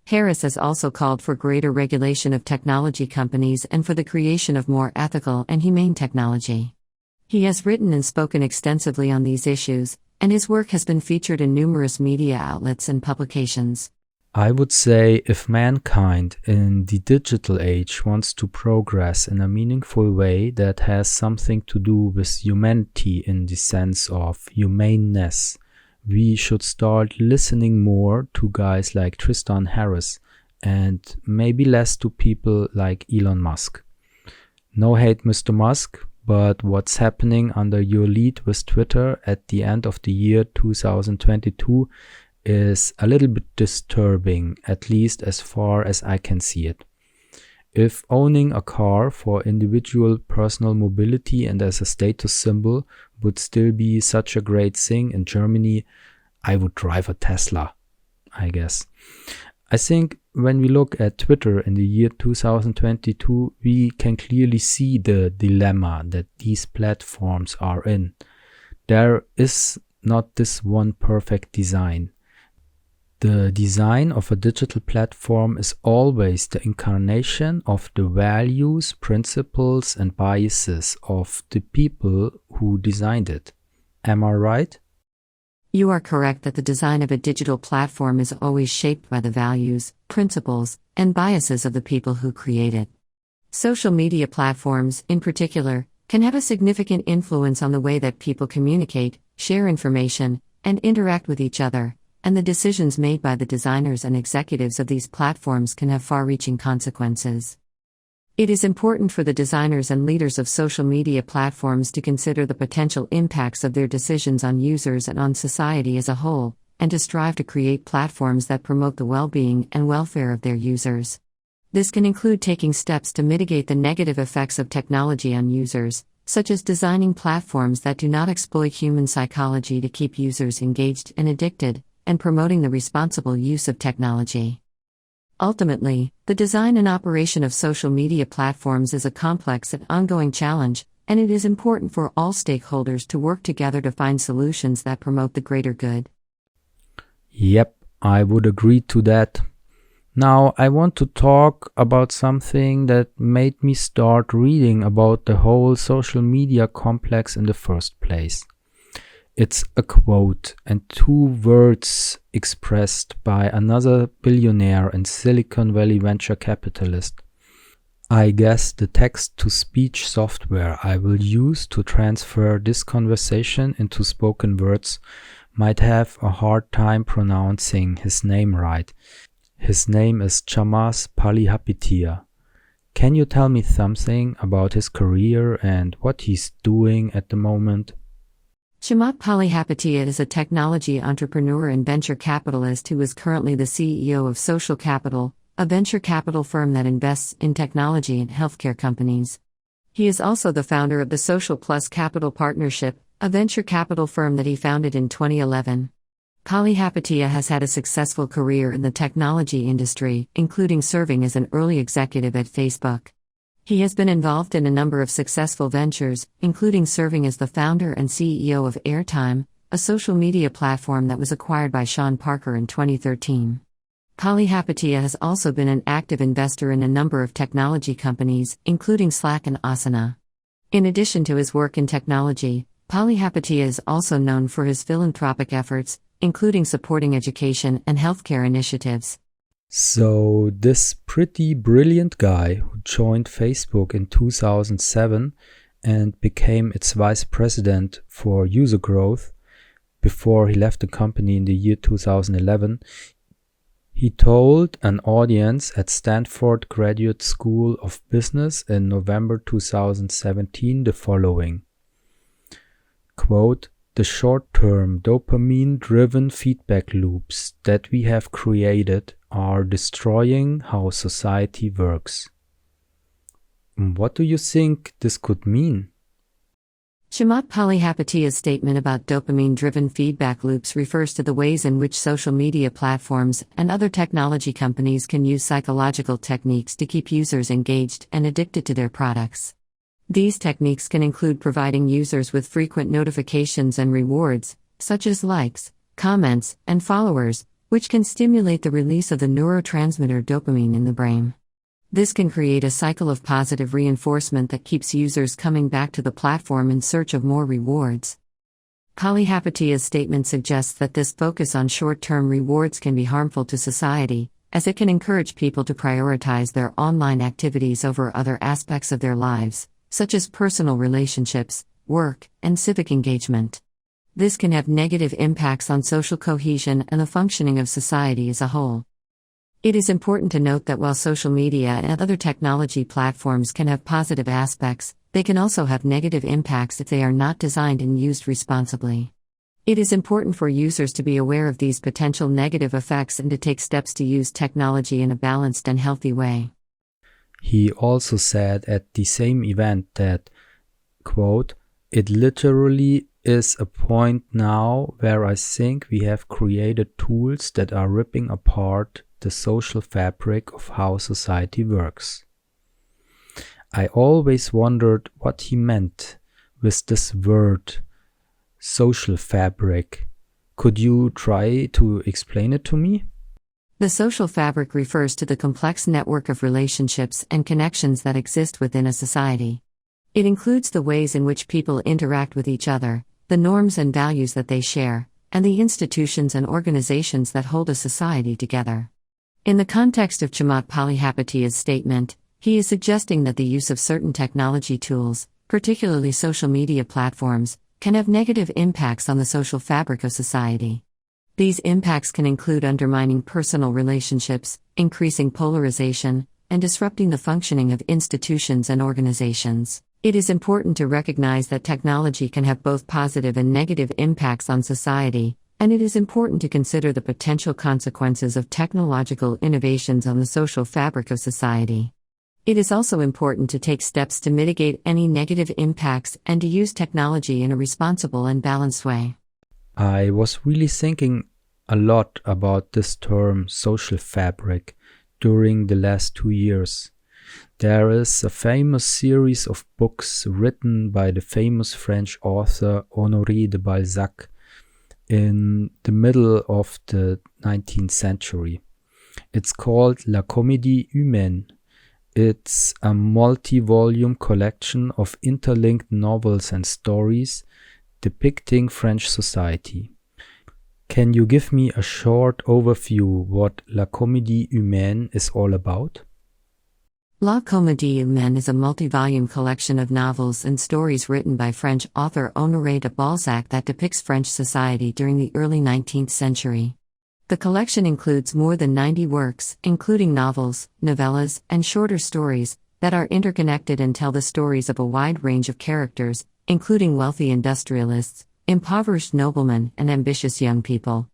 Harris has also called for greater regulation of technology companies and for the creation of more ethical and humane technology. He has written and spoken extensively on these issues, and his work has been featured in numerous media outlets and publications. I would say if mankind in the digital age wants to progress in a meaningful way that has something to do with humanity in the sense of humaneness, we should start listening more to guys like Tristan Harris and maybe less to people like Elon Musk. No hate, Mr. Musk, but what's happening under your lead with Twitter at the end of the year 2022 is a little bit disturbing, at least as far as I can see it. If owning a car for individual personal mobility and as a status symbol would still be such a great thing in Germany, I would drive a Tesla, I guess. I think when we look at Twitter in the year 2022, we can clearly see the dilemma that these platforms are in. There is not this one perfect design. The design of a digital platform is always the incarnation of the values, principles, and biases of the people who designed it. Am I right? You are correct that the design of a digital platform is always shaped by the values, principles, and biases of the people who create it. Social media platforms, in particular, can have a significant influence on the way that people communicate, share information, and interact with each other, and the decisions made by the designers and executives of these platforms can have far-reaching consequences. It is important for the designers and leaders of social media platforms to consider the potential impacts of their decisions on users and on society as a whole, and to strive to create platforms that promote the well-being and welfare of their users. This can include taking steps to mitigate the negative effects of technology on users, such as designing platforms that do not exploit human psychology to keep users engaged and addicted, and promoting the responsible use of technology. Ultimately, the design and operation of social media platforms is a complex and ongoing challenge, and it is important for all stakeholders to work together to find solutions that promote the greater good. Yep, I would agree to that. Now, I want to talk about something that made me start reading about the whole social media complex in the first place. It's a quote and two words expressed by another billionaire and Silicon Valley venture capitalist. I guess the text-to-speech software I will use to transfer this conversation into spoken words might have a hard time pronouncing his name right. His name is Chamath Palihapitiya. Can you tell me something about his career and what he's doing at the moment? Chamath Palihapitiya is a technology entrepreneur and venture capitalist who is currently the CEO of Social Capital, a venture capital firm that invests in technology and healthcare companies. He is also the founder of the Social Plus Capital Partnership, a venture capital firm that he founded in 2011. Hijacking has had a successful career in the technology industry, including serving as an early executive at Facebook. He has been involved in a number of successful ventures, including serving as the founder and CEO of Airtime, a social media platform that was acquired by Sean Parker in 2013. Hijacking has also been an active investor in a number of technology companies, including Slack and Asana. In addition to his work in technology, Hijacking is also known for his philanthropic efforts, including supporting education and healthcare initiatives. So, this pretty brilliant guy who joined Facebook in 2007 and became its vice president for user growth before he left the company in the year 2011, he told an audience at Stanford Graduate School of Business in November 2017 the following, quote, "The short-term dopamine-driven feedback loops that we have created are destroying how society works." What do you think this could mean? Chamath Palihapitiya's statement about dopamine-driven feedback loops refers to the ways in which social media platforms and other technology companies can use psychological techniques to keep users engaged and addicted to their products. These techniques can include providing users with frequent notifications and rewards, such as likes, comments, and followers, which can stimulate the release of the neurotransmitter dopamine in the brain. This can create a cycle of positive reinforcement that keeps users coming back to the platform in search of more rewards. Palihapitiya's statement suggests that this focus on short-term rewards can be harmful to society, as it can encourage people to prioritize their online activities over other aspects of their lives, such as personal relationships, work, and civic engagement. This can have negative impacts on social cohesion and the functioning of society as a whole. It is important to note that while social media and other technology platforms can have positive aspects, they can also have negative impacts if they are not designed and used responsibly. It is important for users to be aware of these potential negative effects and to take steps to use technology in a balanced and healthy way. He also said at the same event that, quote, "It literally is a point now where I think we have created tools that are ripping apart the social fabric of how society works." I always wondered what he meant with this word, social fabric. Could you try to explain it to me? The social fabric refers to the complex network of relationships and connections that exist within a society. It includes the ways in which people interact with each other, the norms and values that they share, and the institutions and organizations that hold a society together. In the context of Chamath Palihapitiya's statement, he is suggesting that the use of certain technology tools, particularly social media platforms, can have negative impacts on the social fabric of society. These impacts can include undermining personal relationships, increasing polarization, and disrupting the functioning of institutions and organizations. It is important to recognize that technology can have both positive and negative impacts on society, and it is important to consider the potential consequences of technological innovations on the social fabric of society. It is also important to take steps to mitigate any negative impacts and to use technology in a responsible and balanced way. I was really thinking a lot about this term social fabric during the last 2 years. There is a famous series of books written by the famous French author Honoré de Balzac in the middle of the 19th century. It's called La Comédie Humaine. It's a multi-volume collection of interlinked novels and stories depicting French society. Can you give me a short overview what La Comédie Humaine is all about? La Comédie Humaine is a multi-volume collection of novels and stories written by French author Honoré de Balzac that depicts French society during the early 19th century. The collection includes more than 90 works, including novels, novellas, and shorter stories, that are interconnected and tell the stories of a wide range of characters, including wealthy industrialists, impoverished noblemen, and ambitious young people.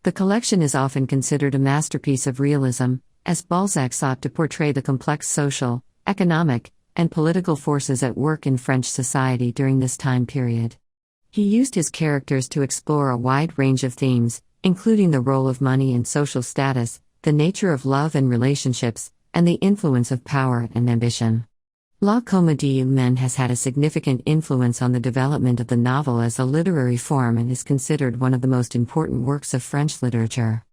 The collection is often considered a masterpiece of realism, as Balzac sought to portray the complex social, economic, and political forces at work in French society during this time period. He used his characters to explore a wide range of themes, including the role of money and social status, the nature of love and relationships, and the influence of power and ambition. La Comédie Humaine has had a significant influence on the development of the novel as a literary form and is considered one of the most important works of French literature.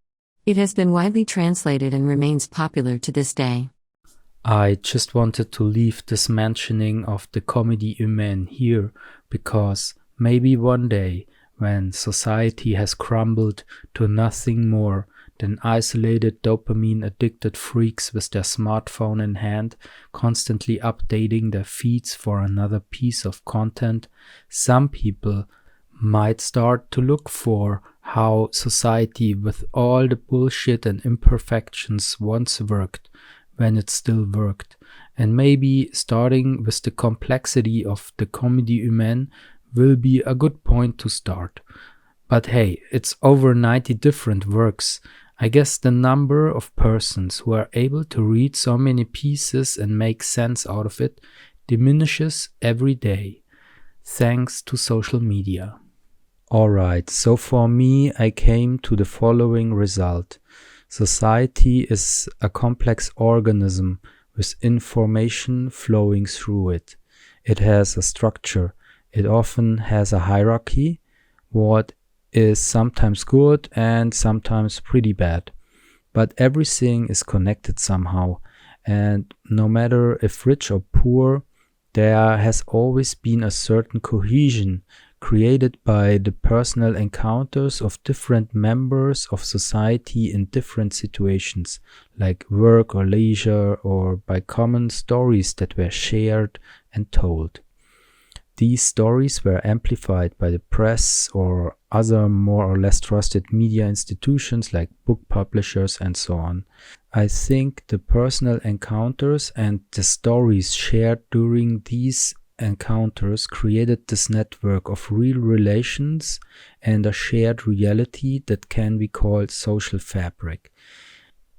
It has been widely translated and remains popular to this day. I just wanted to leave this mentioning of the Comédie Humaine here because maybe one day, when society has crumbled to nothing more than isolated dopamine-addicted freaks with their smartphone in hand, constantly updating their feeds for another piece of content, some people might start to look for how society with all the bullshit and imperfections once worked, when it still worked, and maybe starting with the complexity of the Comédie Humaine will be a good point to start. But hey, it's over 90 different works. I guess the number of persons who are able to read so many pieces and make sense out of it diminishes every day, thanks to social media. Alright, so for me, I came to the following result. Society is a complex organism with information flowing through it. It has a structure. It often has a hierarchy, what is sometimes good and sometimes pretty bad. But everything is connected somehow, and no matter if rich or poor, there has always been a certain cohesion created by the personal encounters of different members of society in different situations, like work or leisure, or by common stories that were shared and told. These stories were amplified by the press or other more or less trusted media institutions like book publishers and so on. I think the personal encounters and the stories shared during these encounters created this network of real relations and a shared reality that can be called social fabric.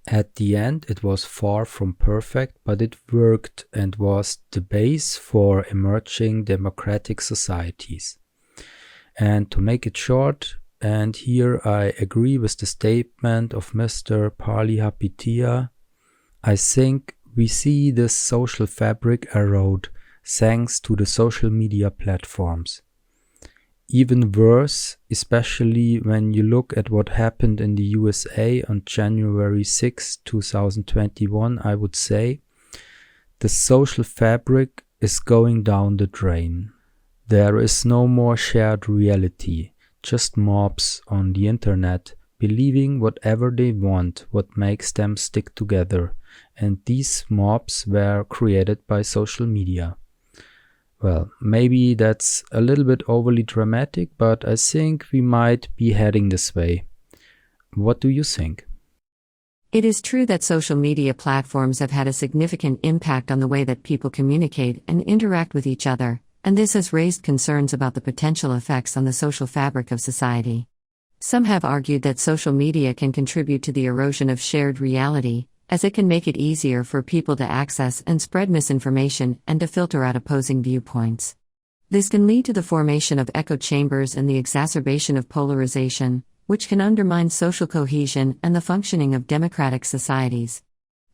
At the end, it was far from perfect, but it worked and was the base for emerging democratic societies. And to make it short, and here I agree with the statement of Mr. Parlihapitia, I think we see this social fabric erode thanks to the social media platforms. Even worse, especially when you look at what happened in the USA on January 6, 2021, I would say, the social fabric is going down the drain. There is no more shared reality, just mobs on the internet believing whatever they want, what makes them stick together, and these mobs were created by social media. Well, maybe that's a little bit overly dramatic, but I think we might be heading this way. What do you think? It is true that social media platforms have had a significant impact on the way that people communicate and interact with each other, and this has raised concerns about the potential effects on the social fabric of society. Some have argued that social media can contribute to the erosion of shared reality, as it can make it easier for people to access and spread misinformation and to filter out opposing viewpoints. This can lead to the formation of echo chambers and the exacerbation of polarization, which can undermine social cohesion and the functioning of democratic societies.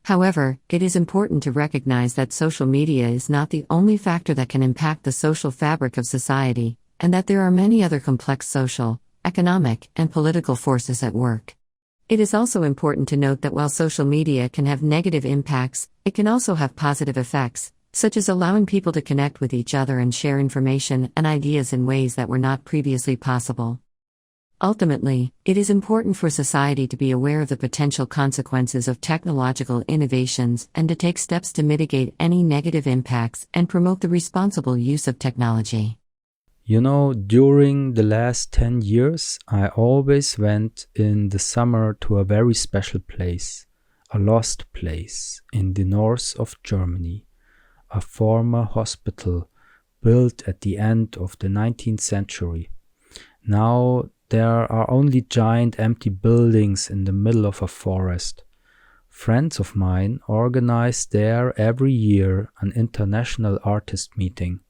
However, it is important to recognize that social media is not the only factor that can impact the social fabric of society, and that there are many other complex social, economic, and political forces at work. It is also important to note that while social media can have negative impacts, it can also have positive effects, such as allowing people to connect with each other and share information and ideas in ways that were not previously possible. Ultimately, it is important for society to be aware of the potential consequences of technological innovations and to take steps to mitigate any negative impacts and promote the responsible use of technology. You know, during the last 10 years, I always went in the summer to a very special place, a lost place in the north of Germany, a former hospital built at the end of the 19th century. Now there are only giant empty buildings in the middle of a forest. Friends of mine organize there every year an international artist meeting.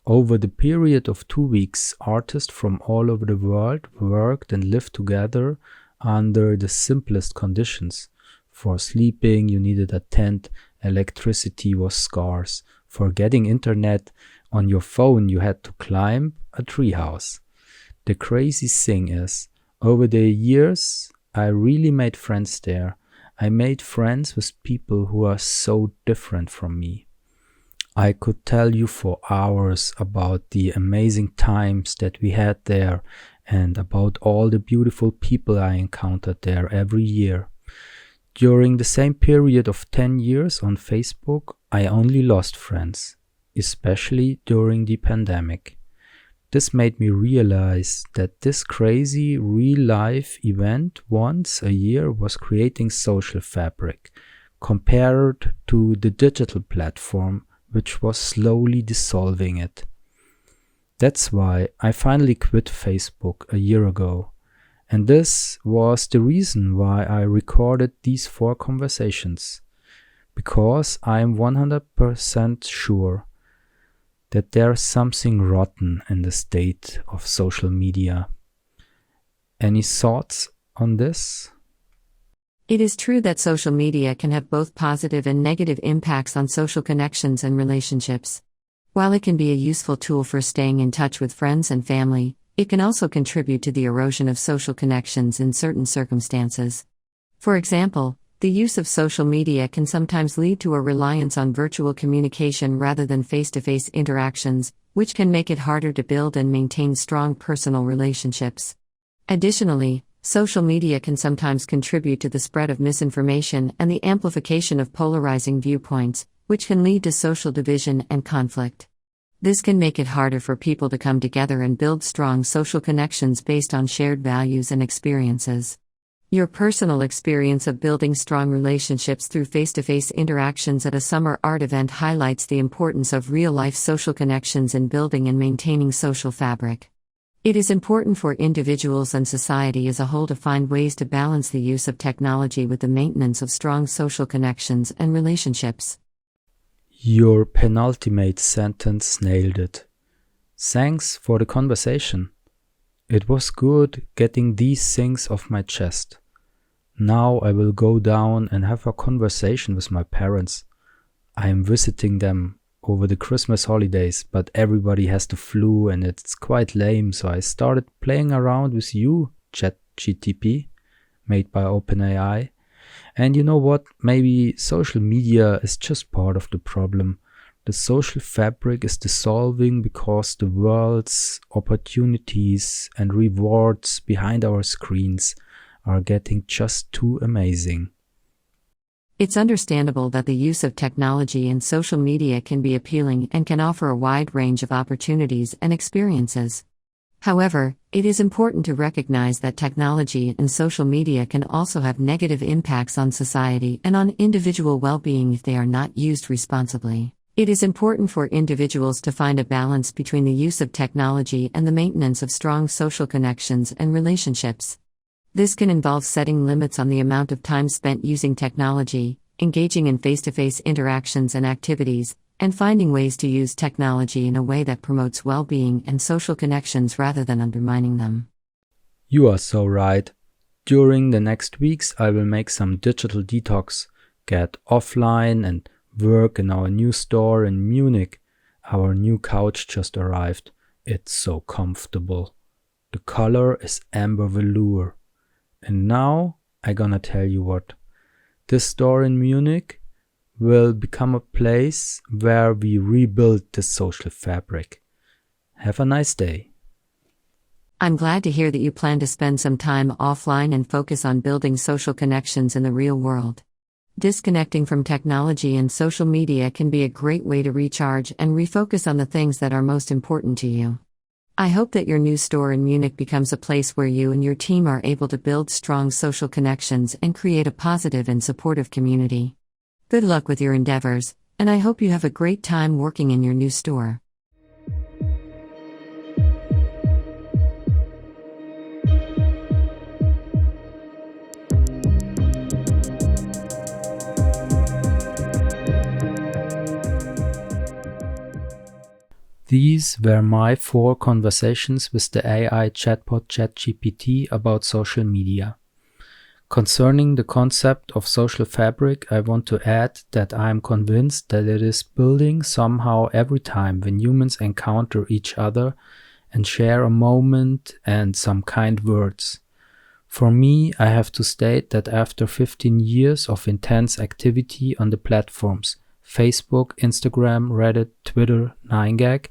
Over the period of 2 weeks, artists from all over the world worked and lived together under the simplest conditions. For sleeping, you needed a tent, electricity was scarce. For getting internet on your phone, you had to climb a treehouse. The crazy thing is, over the years, I really made friends there. I made friends with people who are so different from me. I could tell you for hours about the amazing times that we had there and about all the beautiful people I encountered there every year. During the same period of 10 years on Facebook, I only lost friends, especially during the pandemic. This made me realize that this crazy real-life event once a year was creating social fabric, compared to the digital platform, which was slowly dissolving it. That's why I finally quit Facebook a year ago. And this was the reason why I recorded these 4 conversations. Because I'm 100% sure that there's something rotten in the state of social media. Any thoughts on this? It is true that social media can have both positive and negative impacts on social connections and relationships. While it can be a useful tool for staying in touch with friends and family, it can also contribute to the erosion of social connections in certain circumstances. For example, the use of social media can sometimes lead to a reliance on virtual communication rather than face-to-face interactions, which can make it harder to build and maintain strong personal relationships. Additionally, social media can sometimes contribute to the spread of misinformation and the amplification of polarizing viewpoints, which can lead to social division and conflict. This can make it harder for people to come together and build strong social connections based on shared values and experiences. Your personal experience of building strong relationships through face-to-face interactions at a summer art event highlights the importance of real-life social connections in building and maintaining social fabric. It is important for individuals and society as a whole to find ways to balance the use of technology with the maintenance of strong social connections and relationships. Your penultimate sentence nailed it. Thanks for the conversation. It was good getting these things off my chest. Now I will go down and have a conversation with my parents. I am visiting them over the Christmas holidays, but everybody has the flu and it's quite lame, so I started playing around with you, ChatGPT, made by OpenAI. And you know what? Maybe social media is just part of the problem. The social fabric is dissolving because the world's opportunities and rewards behind our screens are getting just too amazing. It's understandable that the use of technology and social media can be appealing and can offer a wide range of opportunities and experiences. However, it is important to recognize that technology and social media can also have negative impacts on society and on individual well-being if they are not used responsibly. It is important for individuals to find a balance between the use of technology and the maintenance of strong social connections and relationships. This can involve setting limits on the amount of time spent using technology, engaging in face-to-face interactions and activities, and finding ways to use technology in a way that promotes well-being and social connections rather than undermining them. You are so right. During the next weeks, I will make some digital detox, get offline and work in our new store in Munich. Our new couch just arrived. It's so comfortable. The color is amber velour. And now I'm gonna tell you what. This store in Munich will become a place where we rebuild the social fabric. Have a nice day. I'm glad to hear that you plan to spend some time offline and focus on building social connections in the real world. Disconnecting from technology and social media can be a great way to recharge and refocus on the things that are most important to you. I hope that your new store in Munich becomes a place where you and your team are able to build strong social connections and create a positive and supportive community. Good luck with your endeavors, and I hope you have a great time working in your new store. These were my 4 conversations with the AI Chatbot ChatGPT about social media. Concerning the concept of social fabric, I want to add that I am convinced that it is building somehow every time when humans encounter each other and share a moment and some kind words. For me, I have to state that after 15 years of intense activity on the platforms Facebook, Instagram, Reddit, Twitter, 9gag,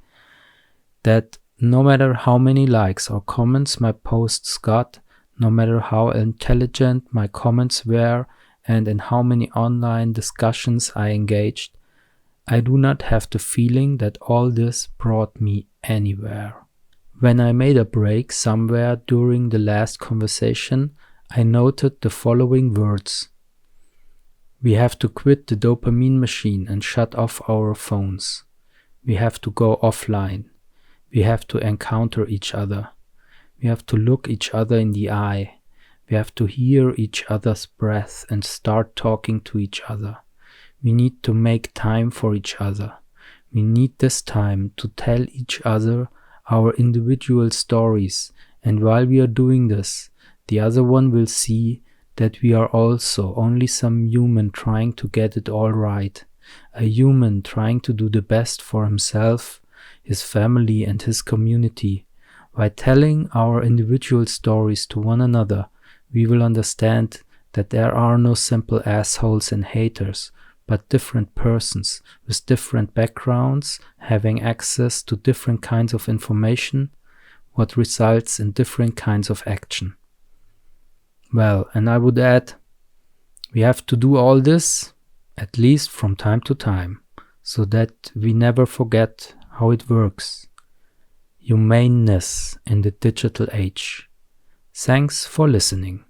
that no matter how many likes or comments my posts got, no matter how intelligent my comments were and in how many online discussions I engaged, I do not have the feeling that all this brought me anywhere. When I made a break somewhere during the last conversation, I noted the following words. We have to quit the dopamine machine and shut off our phones. We have to go offline. We have to encounter each other. We have to look each other in the eye. We have to hear each other's breath and start talking to each other. We need to make time for each other. We need this time to tell each other our individual stories, and while we are doing this, the other one will see that we are also only some human trying to get it all right, a human trying to do the best for himself, his family and his community. By telling our individual stories to one another, we will understand that there are no simple assholes and haters, but different persons with different backgrounds having access to different kinds of information, what results in different kinds of action. Well, and I would add, we have to do all this, at least from time to time, so that we never forget how it works. Humaneness in the digital age. Thanks for listening.